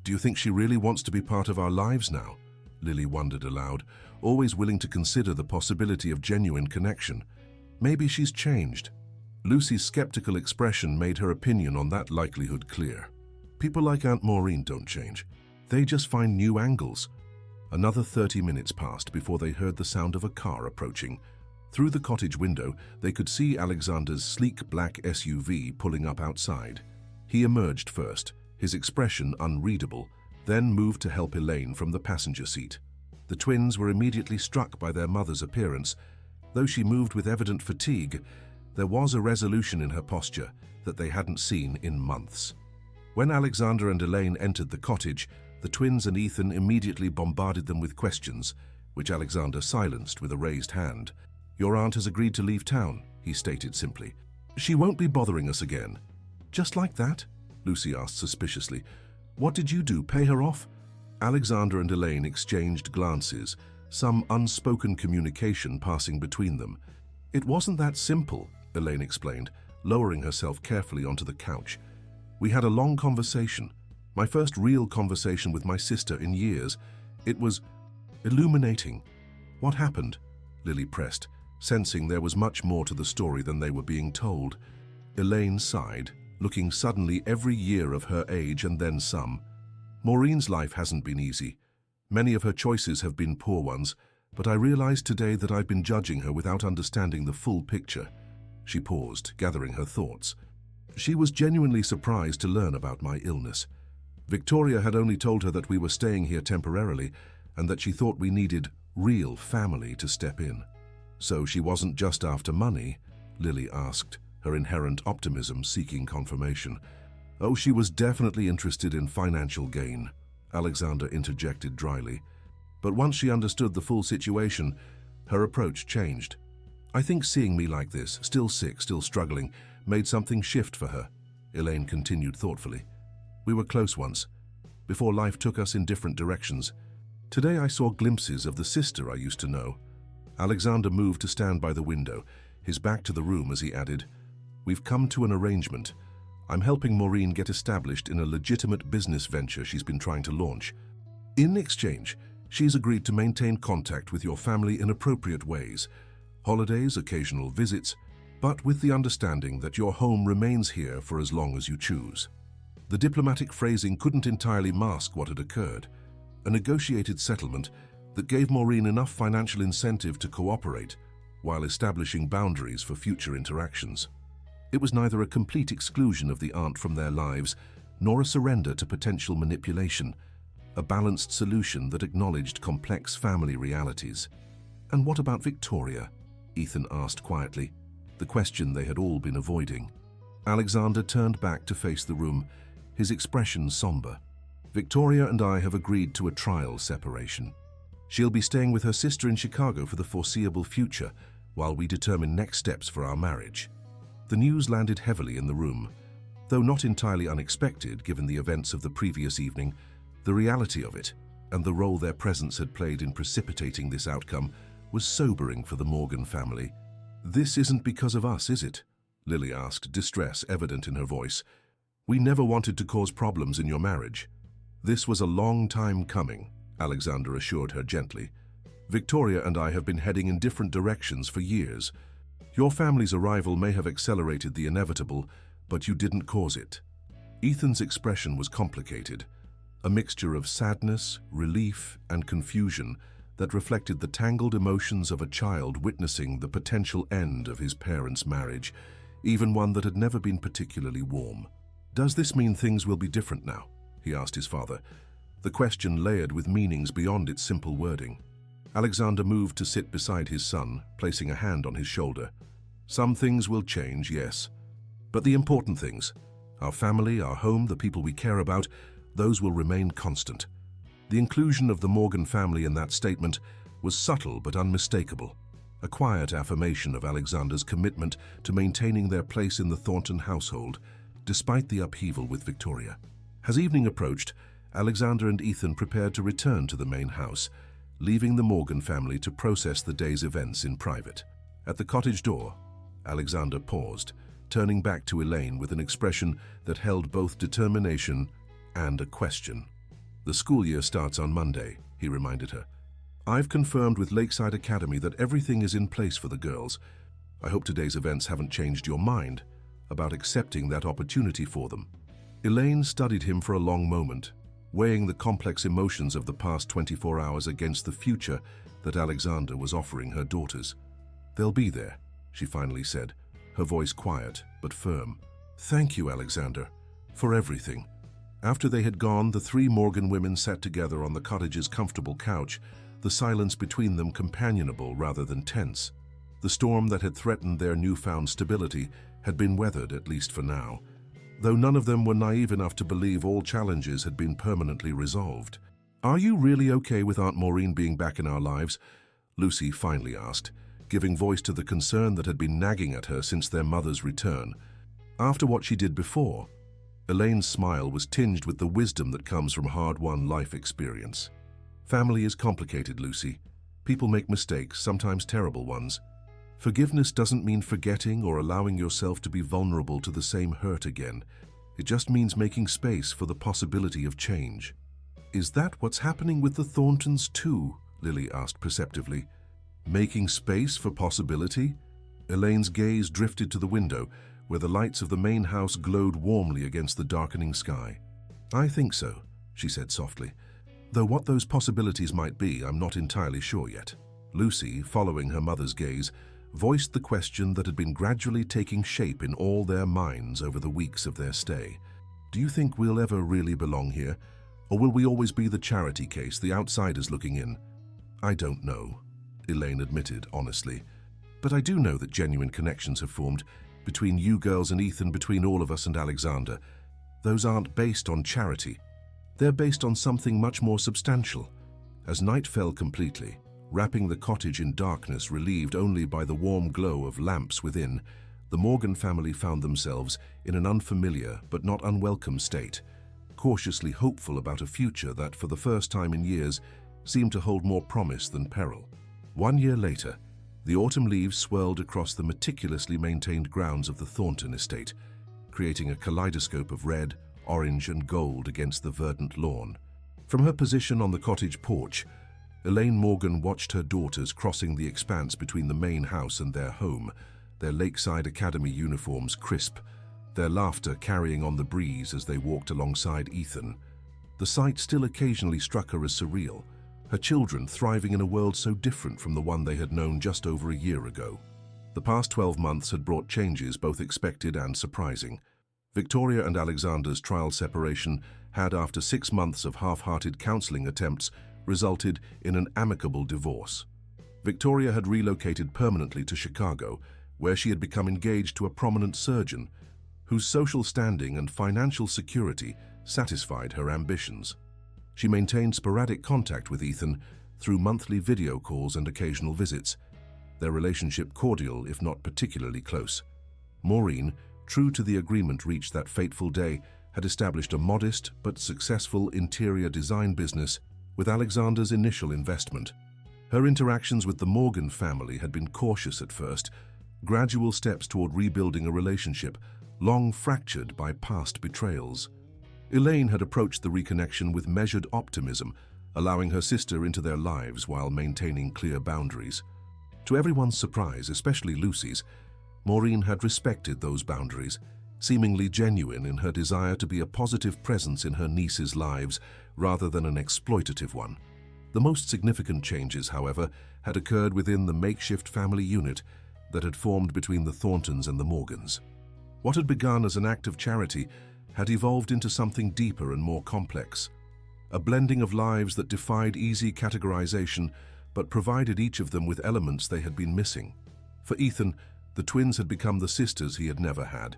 "Do you think she really wants to be part of our lives now?" Lily wondered aloud, always willing to consider the possibility of genuine connection. "Maybe she's changed." Lucy's skeptical expression made her opinion on that likelihood clear. "People like Aunt Maureen don't change. They just find new angles." Another 30 minutes passed before they heard the sound of a car approaching. Through the cottage window, they could see Alexander's sleek black SUV pulling up outside. He emerged first, his expression unreadable, then moved to help Elaine from the passenger seat. The twins were immediately struck by their mother's appearance. Though she moved with evident fatigue, there was a resolution in her posture that they hadn't seen in months. When Alexander and Elaine entered the cottage, the twins and Ethan immediately bombarded them with questions, which Alexander silenced with a raised hand. "Your aunt has agreed to leave town," he stated simply. "She won't be bothering us again." "Just like that?" Lucy asked suspiciously. "What did you do, pay her off?" Alexander and Elaine exchanged glances, some unspoken communication passing between them. "It wasn't that simple," Elaine explained, lowering herself carefully onto the couch. "We had a long conversation, my first real conversation with my sister in years. It was illuminating." "What happened?" Lily pressed, sensing there was much more to the story than they were being told. Elaine sighed, looking suddenly every year of her age and then some. "Maureen's life hasn't been easy. Many of her choices have been poor ones, but I realized today that I've been judging her without understanding the full picture." She paused, gathering her thoughts. "She was genuinely surprised to learn about my illness. Victoria had only told her that we were staying here temporarily and that she thought we needed real family to step in." "So she wasn't just after money?" Lily asked, her inherent optimism seeking confirmation. "Oh, she was definitely interested in financial gain," Alexander interjected dryly. "But once she understood the full situation, her approach changed. I think seeing me like this, still sick, still struggling, made something shift for her," Elaine continued thoughtfully. "We were close once, before life took us in different directions. Today I saw glimpses of the sister I used to know." Alexander moved to stand by the window, his back to the room as he added, "We've come to an arrangement. I'm helping Maureen get established in a legitimate business venture she's been trying to launch. In exchange, she's agreed to maintain contact with your family in appropriate ways, holidays, occasional visits, but with the understanding that your home remains here for as long as you choose." The diplomatic phrasing couldn't entirely mask what had occurred. A negotiated settlement that gave Maureen enough financial incentive to cooperate while establishing boundaries for future interactions. It was neither a complete exclusion of the aunt from their lives nor a surrender to potential manipulation, a balanced solution that acknowledged complex family realities. "And what about Victoria?" Ethan asked quietly, the question they had all been avoiding. Alexander turned back to face the room, his expression somber. "Victoria and I have agreed to a trial separation. She'll be staying with her sister in Chicago for the foreseeable future while we determine next steps for our marriage." The news landed heavily in the room. Though not entirely unexpected given the events of the previous evening, the reality of it, and the role their presence had played in precipitating this outcome, was sobering for the Morgan family. "This isn't because of us, is it?" Lily asked, distress evident in her voice. "We never wanted to cause problems in your marriage." "This was a long time coming," Alexander assured her gently. "Victoria and I have been heading in different directions for years. Your family's arrival may have accelerated the inevitable, but you didn't cause it." Ethan's expression was complicated, a mixture of sadness, relief, and confusion that reflected the tangled emotions of a child witnessing the potential end of his parents' marriage, even one that had never been particularly warm. "Does this mean things will be different now?" he asked his father, the question layered with meanings beyond its simple wording. Alexander moved to sit beside his son, placing a hand on his shoulder. "Some things will change, yes. But the important things, our family, our home, the people we care about, those will remain constant." The inclusion of the Morgan family in that statement was subtle but unmistakable, a quiet affirmation of Alexander's commitment to maintaining their place in the Thornton household, despite the upheaval with Victoria. As evening approached, Alexander and Ethan prepared to return to the main house, leaving the Morgan family to process the day's events in private. At the cottage door, Alexander paused, turning back to Elaine with an expression that held both determination and a question. "The school year starts on Monday," he reminded her. "I've confirmed with Lakeside Academy that everything is in place for the girls. I hope today's events haven't changed your mind about accepting that opportunity for them." Elaine studied him for a long moment, weighing the complex emotions of the past 24 hours against the future that Alexander was offering her daughters. "They'll be there," she finally said, her voice quiet but firm. "Thank you, Alexander, for everything." After they had gone, the three Morgan women sat together on the cottage's comfortable couch, the silence between them companionable rather than tense. The storm that had threatened their newfound stability had been weathered, at least for now, though none of them were naive enough to believe all challenges had been permanently resolved. "Are you really okay with Aunt Maureen being back in our lives?" Lucy finally asked, giving voice to the concern that had been nagging at her since their mother's return. After what she did before, Elaine's smile was tinged with the wisdom that comes from hard-won life experience. "Family is complicated, Lucy. People make mistakes, sometimes terrible ones. Forgiveness doesn't mean forgetting or allowing yourself to be vulnerable to the same hurt again. It just means making space for the possibility of change." "Is that what's happening with the Thorntons too?" Lily asked perceptively. "Making space for possibility?" Elaine's gaze drifted to the window, where the lights of the main house glowed warmly against the darkening sky. "I think so," she said softly. "Though what those possibilities might be, I'm not entirely sure yet." Lucy, following her mother's gaze, voiced the question that had been gradually taking shape in all their minds over the weeks of their stay. "Do you think we'll ever really belong here? Or will we always be the charity case, the outsiders looking in?" "I don't know," Elaine admitted honestly. "But I do know that genuine connections have formed between you girls and Ethan, between all of us and Alexander. Those aren't based on charity. They're based on something much more substantial." As night fell completely, wrapping the cottage in darkness relieved only by the warm glow of lamps within, the Morgan family found themselves in an unfamiliar but not unwelcome state, cautiously hopeful about a future that, for the first time in years, seemed to hold more promise than peril. 1 year later, the autumn leaves swirled across the meticulously maintained grounds of the Thornton estate, creating a kaleidoscope of red, orange, and gold against the verdant lawn. From her position on the cottage porch, Elaine Morgan watched her daughters crossing the expanse between the main house and their home, their Lakeside Academy uniforms crisp, their laughter carrying on the breeze as they walked alongside Ethan. The sight still occasionally struck her as surreal, her children thriving in a world so different from the one they had known just over a year ago. The past 12 months had brought changes both expected and surprising. Victoria and Alexander's trial separation had, after 6 months of half-hearted counseling attempts, resulted in an amicable divorce. Victoria had relocated permanently to Chicago, where she had become engaged to a prominent surgeon, whose social standing and financial security satisfied her ambitions. She maintained sporadic contact with Ethan through monthly video calls and occasional visits, their relationship cordial if not particularly close. Maureen, true to the agreement reached that fateful day, had established a modest but successful interior design business with Alexander's initial investment. Her interactions with the Morgan family had been cautious at first, gradual steps toward rebuilding a relationship long fractured by past betrayals. Elaine had approached the reconnection with measured optimism, allowing her sister into their lives while maintaining clear boundaries. To everyone's surprise, especially Lucy's, Maureen had respected those boundaries, seemingly genuine in her desire to be a positive presence in her nieces' lives rather than an exploitative one. The most significant changes, however, had occurred within the makeshift family unit that had formed between the Thorntons and the Morgans. What had begun as an act of charity had evolved into something deeper and more complex, a blending of lives that defied easy categorization but provided each of them with elements they had been missing. For Ethan, the twins had become the sisters he had never had,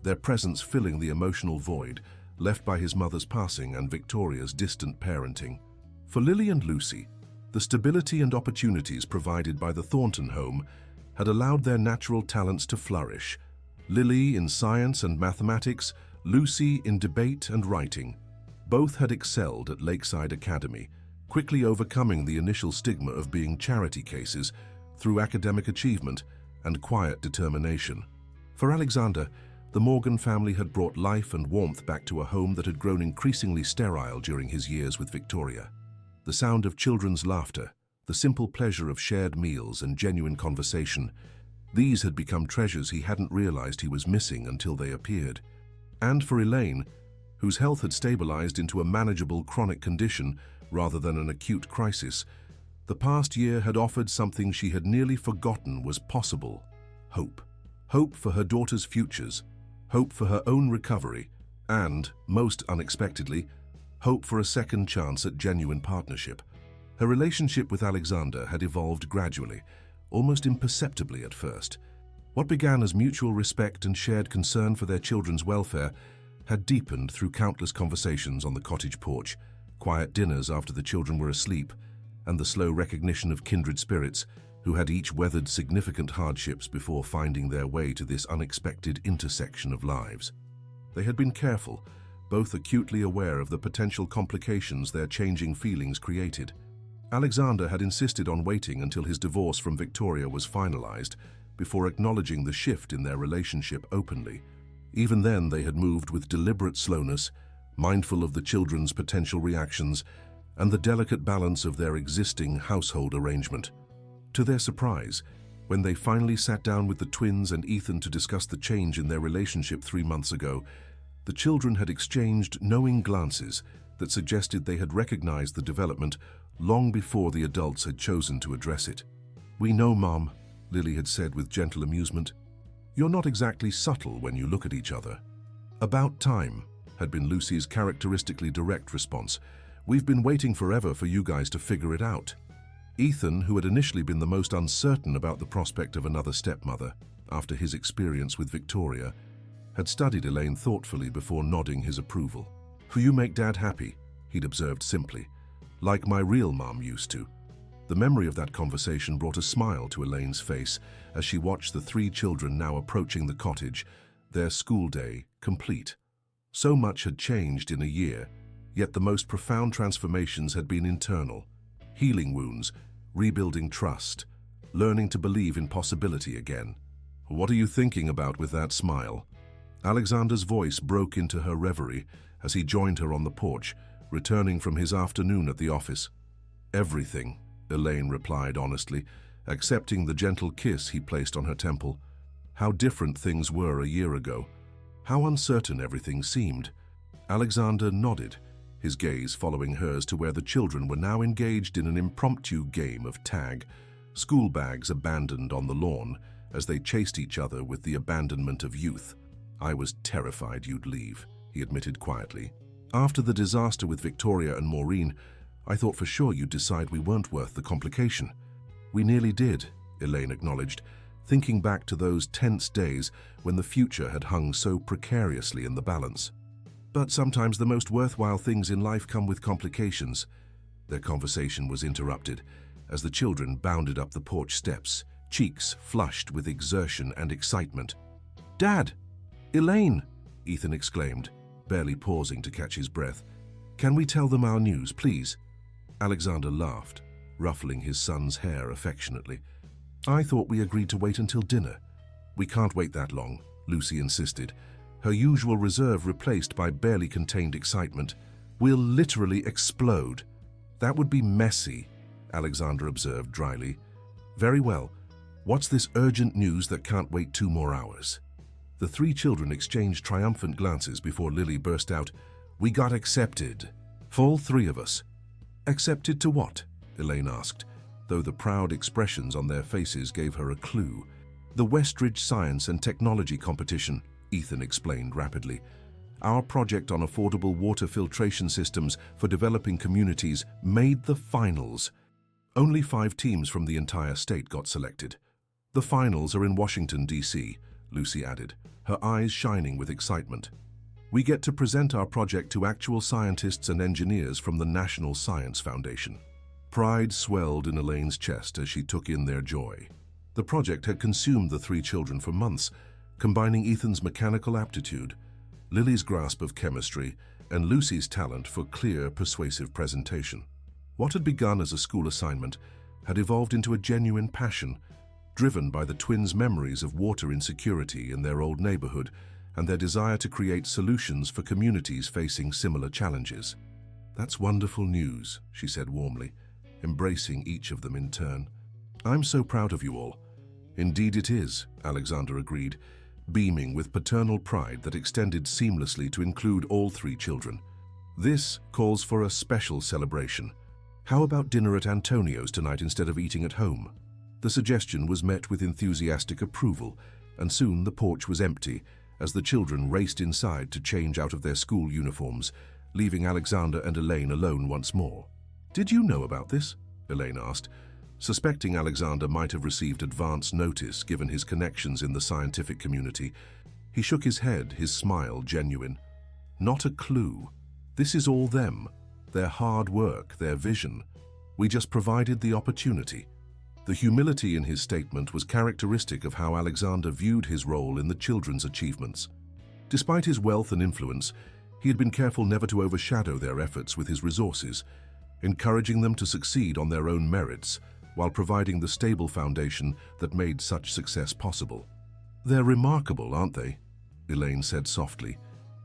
their presence filling the emotional void left by his mother's passing and Victoria's distant parenting. For Lily and Lucy, the stability and opportunities provided by the Thornton home had allowed their natural talents to flourish. Lily in science and mathematics, Lucy in debate and writing. Both had excelled at Lakeside Academy, quickly overcoming the initial stigma of being charity cases through academic achievement and quiet determination. For Alexander, the Morgan family had brought life and warmth back to a home that had grown increasingly sterile during his years with Victoria. The sound of children's laughter, the simple pleasure of shared meals and genuine conversation, these had become treasures he hadn't realized he was missing until they appeared. And for Elaine, whose health had stabilized into a manageable chronic condition rather than an acute crisis, the past year had offered something she had nearly forgotten was possible: hope. Hope for her daughter's futures, hope for her own recovery, and, most unexpectedly, hope for a second chance at genuine partnership. Her relationship with Alexander had evolved gradually, almost imperceptibly at first. What began as mutual respect and shared concern for their children's welfare had deepened through countless conversations on the cottage porch, quiet dinners after the children were asleep, and the slow recognition of kindred spirits who had each weathered significant hardships before finding their way to this unexpected intersection of lives. They had been careful, both acutely aware of the potential complications their changing feelings created. Alexander had insisted on waiting until his divorce from Victoria was finalized before acknowledging the shift in their relationship openly. Even then, they had moved with deliberate slowness, mindful of the children's potential reactions and the delicate balance of their existing household arrangement. To their surprise, when they finally sat down with the twins and Ethan to discuss the change in their relationship 3 months ago, the children had exchanged knowing glances that suggested they had recognized the development long before the adults had chosen to address it. "We know, Mom," Lily had said with gentle amusement. "You're not exactly subtle when you look at each other." "About time," had been Lucy's characteristically direct response. "We've been waiting forever for you guys to figure it out." Ethan, who had initially been the most uncertain about the prospect of another stepmother after his experience with Victoria, had studied Elaine thoughtfully before nodding his approval. "For you make Dad happy," he'd observed simply, "like my real mom used to." The memory of that conversation brought a smile to Elaine's face as she watched the 3 children now approaching the cottage, their school day complete. So much had changed in a year, yet the most profound transformations had been internal. Healing wounds, rebuilding trust, learning to believe in possibility again. "What are you thinking about with that smile?" Alexander's voice broke into her reverie as he joined her on the porch, returning from his afternoon at the office. "Everything," Elaine replied honestly, accepting the gentle kiss he placed on her temple. How different things were a year ago. How uncertain everything seemed. Alexander nodded, his gaze following hers to where the children were now engaged in an impromptu game of tag, school bags abandoned on the lawn as they chased each other with the abandonment of youth. "I was terrified you'd leave," he admitted quietly. "After the disaster with Victoria and Maureen, I thought for sure you'd decide we weren't worth the complication." "We nearly did," Elaine acknowledged, thinking back to those tense days when the future had hung so precariously in the balance. "But sometimes the most worthwhile things in life come with complications." Their conversation was interrupted as the children bounded up the porch steps, cheeks flushed with exertion and excitement. "Dad! Elaine!" Ethan exclaimed, barely pausing to catch his breath. "Can we tell them our news, please?" Alexander laughed, ruffling his son's hair affectionately. "I thought we agreed to wait until dinner." "We can't wait that long," Lucy insisted, her usual reserve replaced by barely contained excitement. "We'll literally explode." "That would be messy," Alexander observed dryly. "Very well. What's this urgent news that can't wait 2 more hours?" The three children exchanged triumphant glances before Lily burst out, "We got accepted. For all three of us." "Accepted to what?" Elaine asked, though the proud expressions on their faces gave her a clue. "The Westridge Science and Technology Competition," Ethan explained rapidly. "Our project on affordable water filtration systems for developing communities made the finals. Only 5 teams from the entire state got selected. The finals are in Washington, D.C., Lucy added, her eyes shining with excitement. We get to present our project to actual scientists and engineers from the National Science Foundation." Pride swelled in Elaine's chest as she took in their joy. The project had consumed the three children for months, combining Ethan's mechanical aptitude, Lily's grasp of chemistry, and Lucy's talent for clear, persuasive presentation. What had begun as a school assignment had evolved into a genuine passion, driven by the twins' memories of water insecurity in their old neighborhood and their desire to create solutions for communities facing similar challenges. "That's wonderful news," she said warmly, embracing each of them in turn. "I'm so proud of you all." "Indeed it is," Alexander agreed, beaming with paternal pride that extended seamlessly to include all three children. "This calls for a special celebration. How about dinner at Antonio's tonight instead of eating at home?" The suggestion was met with enthusiastic approval, and soon the porch was empty as the children raced inside to change out of their school uniforms, leaving Alexander and Elaine alone once more. "Did you know about this?" Elaine asked, suspecting Alexander might have received advance notice given his connections in the scientific community. He shook his head, his smile genuine. "Not a clue. This is all them, their hard work, their vision. We just provided the opportunity." The humility in his statement was characteristic of how Alexander viewed his role in the children's achievements. Despite his wealth and influence, he had been careful never to overshadow their efforts with his resources, encouraging them to succeed on their own merits while providing the stable foundation that made such success possible. "They're remarkable, aren't they?" Elaine said softly,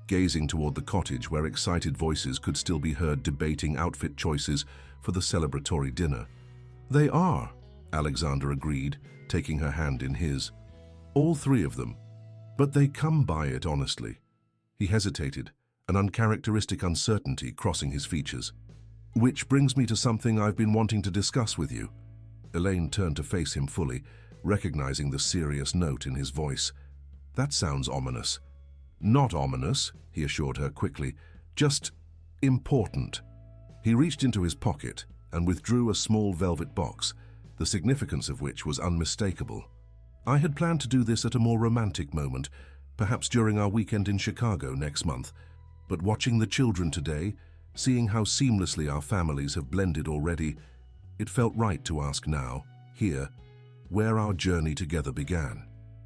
gazing toward the cottage where excited voices could still be heard debating outfit choices for the celebratory dinner. "They are," Alexander agreed, taking her hand in his. "All three of them. But they come by it honestly." He hesitated, an uncharacteristic uncertainty crossing his features. "Which brings me to something I've been wanting to discuss with you." Elaine turned to face him fully, recognizing the serious note in his voice. "That sounds ominous." "Not ominous," he assured her quickly, "just important." He reached into his pocket and withdrew a small velvet box, the significance of which was unmistakable. "I had planned to do this at a more romantic moment, perhaps during our weekend in Chicago next month, but watching the children today, seeing how seamlessly our families have blended already, it felt right to ask now, here, where our journey together began."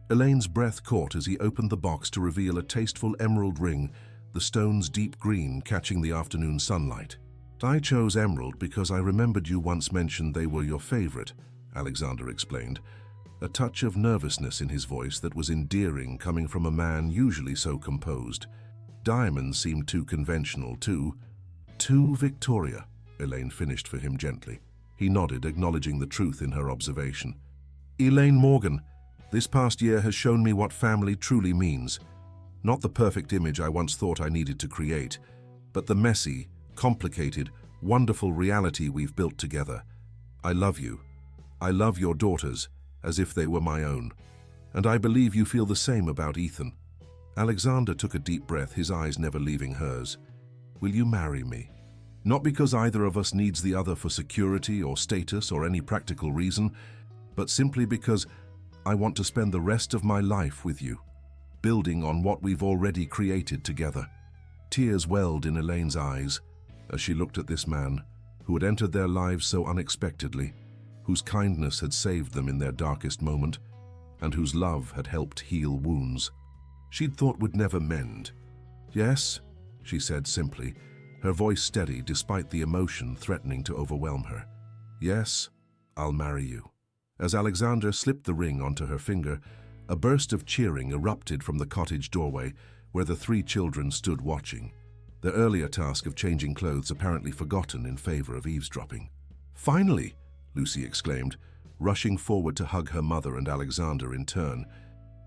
Elaine's breath caught as he opened the box to reveal a tasteful emerald ring, the stone's deep green catching the afternoon sunlight. "I chose emerald because I remembered you once mentioned they were your favorite," Alexander explained, a touch of nervousness in his voice that was endearing coming from a man usually so composed. "Diamonds seemed too conventional, too Victoria," Elaine finished for him gently. He nodded, acknowledging the truth in her observation. "Elaine Morgan, this past year has shown me what family truly means. Not the perfect image I once thought I needed to create, but the messy, complicated, wonderful reality we've built together. I love you. I love your daughters, as if they were my own. And I believe you feel the same about Ethan." Alexander took a deep breath, his eyes never leaving hers. "Will you marry me? Not because either of us needs the other for security or status or any practical reason, but simply because I want to spend the rest of my life with you, building on what we've already created together." Tears welled in Elaine's eyes as she looked at this man who had entered their lives so unexpectedly, whose kindness had saved them in their darkest moment, and whose love had helped heal wounds she'd thought would never mend. "Yes," she said simply, her voice steady despite the emotion threatening to overwhelm her. "Yes, I'll marry you." As Alexander slipped the ring onto her finger, a burst of cheering erupted from the cottage doorway where the three children stood watching, their earlier task of changing clothes apparently forgotten in favor of eavesdropping. "Finally!" Lucy exclaimed, rushing forward to hug her mother and Alexander in turn.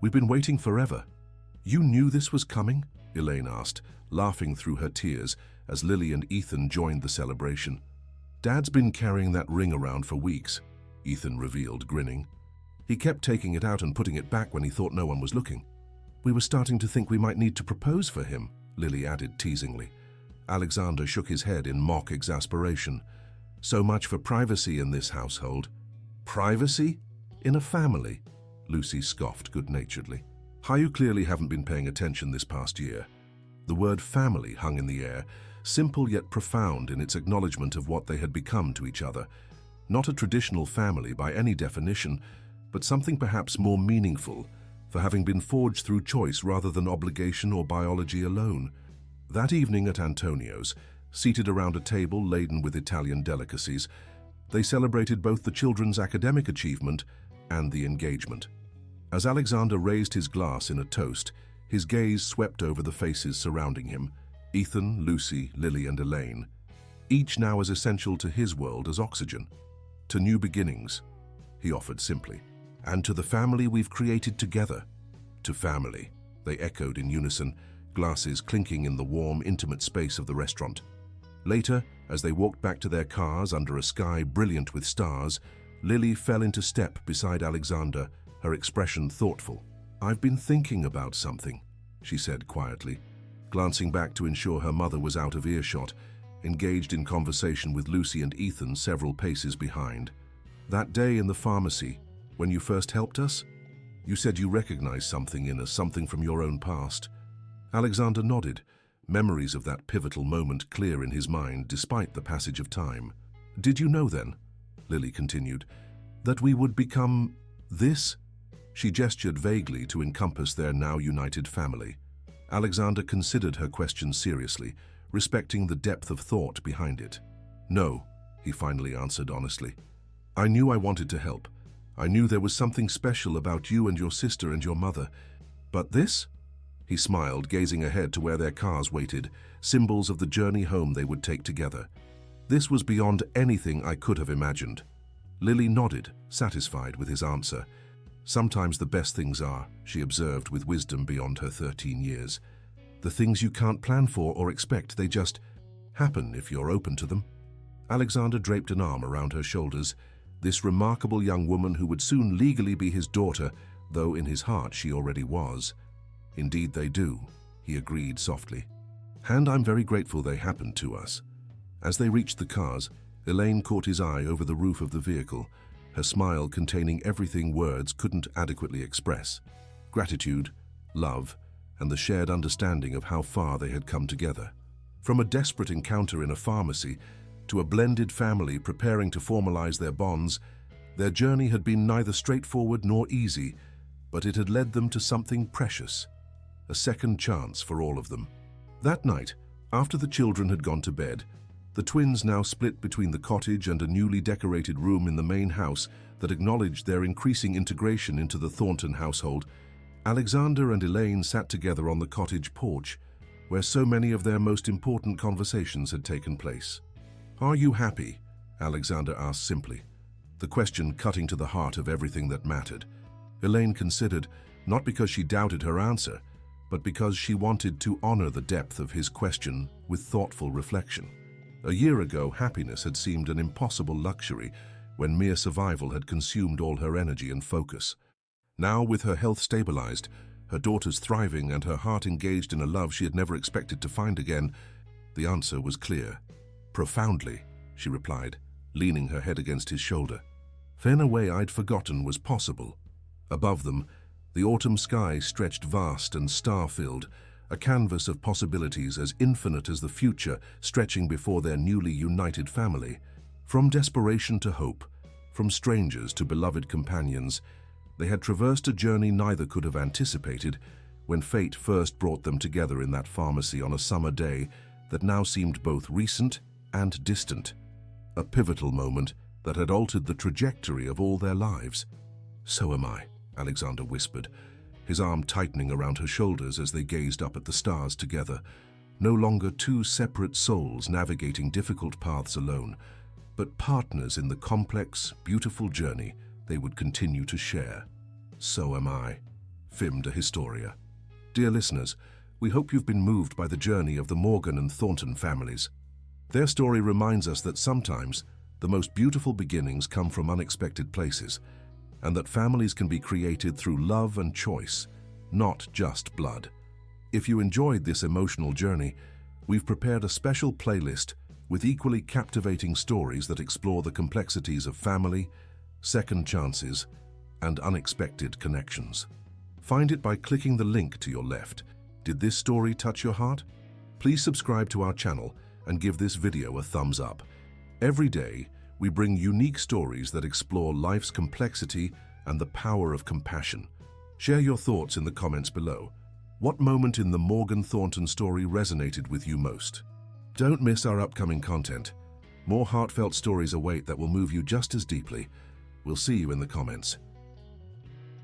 "We've been waiting forever." You knew this was coming? Elaine asked, laughing through her tears as Lily and Ethan joined the celebration. Dad's been carrying that ring around for weeks, Ethan revealed, grinning. He kept taking it out and putting it back when he thought no one was looking. We were starting to think we might need to propose for him, Lily added teasingly. Alexander shook his head in mock exasperation. So much for privacy in this household. Privacy? In a family? Lucy scoffed good-naturedly. You clearly haven't been paying attention this past year. The word family hung in the air, simple yet profound in its acknowledgement of what they had become to each other. Not a traditional family by any definition, but something perhaps more meaningful, for having been forged through choice rather than obligation or biology alone. That evening at Antonio's, seated around a table laden with Italian delicacies, they celebrated both the children's academic achievement and the engagement. As Alexander raised his glass in a toast, his gaze swept over the faces surrounding him, Ethan, Lucy, Lily, and Elaine, each now as essential to his world as oxygen. To new beginnings, he offered simply, and to the family we've created together. To family, they echoed in unison, glasses clinking in the warm, intimate space of the restaurant. Later, as they walked back to their cars under a sky brilliant with stars, Lily fell into step beside Alexander, her expression thoughtful. I've been thinking about something, she said quietly, glancing back to ensure her mother was out of earshot, engaged in conversation with Lucy and Ethan several paces behind. That day in the pharmacy, when you first helped us, you said you recognized something in us, something from your own past. Alexander nodded, memories of that pivotal moment clear in his mind despite the passage of time. Did you know then, Lily continued, that we would become this? She gestured vaguely to encompass their now united family. Alexander considered her question seriously, respecting the depth of thought behind it. No, he finally answered honestly. I knew I wanted to help. I knew there was something special about you and your sister and your mother. But this? He smiled, gazing ahead to where their cars waited, symbols of the journey home they would take together. This was beyond anything I could have imagined. Lily nodded, satisfied with his answer. Sometimes the best things are, she observed with wisdom beyond her 13 years. The things you can't plan for or expect, they just happen if you're open to them. Alexander draped an arm around her shoulders, this remarkable young woman who would soon legally be his daughter, though in his heart she already was. Indeed they do, he agreed softly. And I'm very grateful they happened to us. As they reached the cars, Elaine caught his eye over the roof of the vehicle, her smile containing everything words couldn't adequately express. Gratitude, love, and the shared understanding of how far they had come together. From a desperate encounter in a pharmacy to a blended family preparing to formalize their bonds, their journey had been neither straightforward nor easy, but it had led them to something precious, a second chance for all of them. That night, after the children had gone to bed, the twins now split between the cottage and a newly decorated room in the main house that acknowledged their increasing integration into the Thornton household. Alexander and Elaine sat together on the cottage porch, where so many of their most important conversations had taken place. Are you happy? Alexander asked simply, the question cutting to the heart of everything that mattered. Elaine considered, not because she doubted her answer, but because she wanted to honor the depth of his question with thoughtful reflection. A year ago, happiness had seemed an impossible luxury when mere survival had consumed all her energy and focus. Now, with her health stabilized, her daughters thriving, and her heart engaged in a love she had never expected to find again, the answer was clear. Profoundly, she replied, leaning her head against his shoulder. In a way I'd forgotten was possible. Above them, the autumn sky stretched vast and star-filled, a canvas of possibilities as infinite as the future stretching before their newly united family. From desperation to hope, from strangers to beloved companions, they had traversed a journey neither could have anticipated when fate first brought them together in that pharmacy on a summer day that now seemed both recent and distant, a pivotal moment that had altered the trajectory of all their lives. So am I, Alexander whispered, his arm tightening around her shoulders as they gazed up at the stars together, no longer two separate souls navigating difficult paths alone, but partners in the complex, beautiful journey they would continue to share. So am I, Fim de Historia. Dear listeners, we hope you've been moved by the journey of the Morgan and Thornton families. Their story reminds us that sometimes the most beautiful beginnings come from unexpected places, and that families can be created through love and choice, not just blood. If you enjoyed this emotional journey, we've prepared a special playlist with equally captivating stories that explore the complexities of family, second chances, and unexpected connections. Find it by clicking the link to your left. Did this story touch your heart? Please subscribe to our channel and give this video a thumbs up. Every day, we bring unique stories that explore life's complexity and the power of compassion. Share your thoughts in the comments below. What moment in the Morgan Thornton story resonated with you most? Don't miss our upcoming content. More heartfelt stories await that will move you just as deeply. We'll see you in the comments.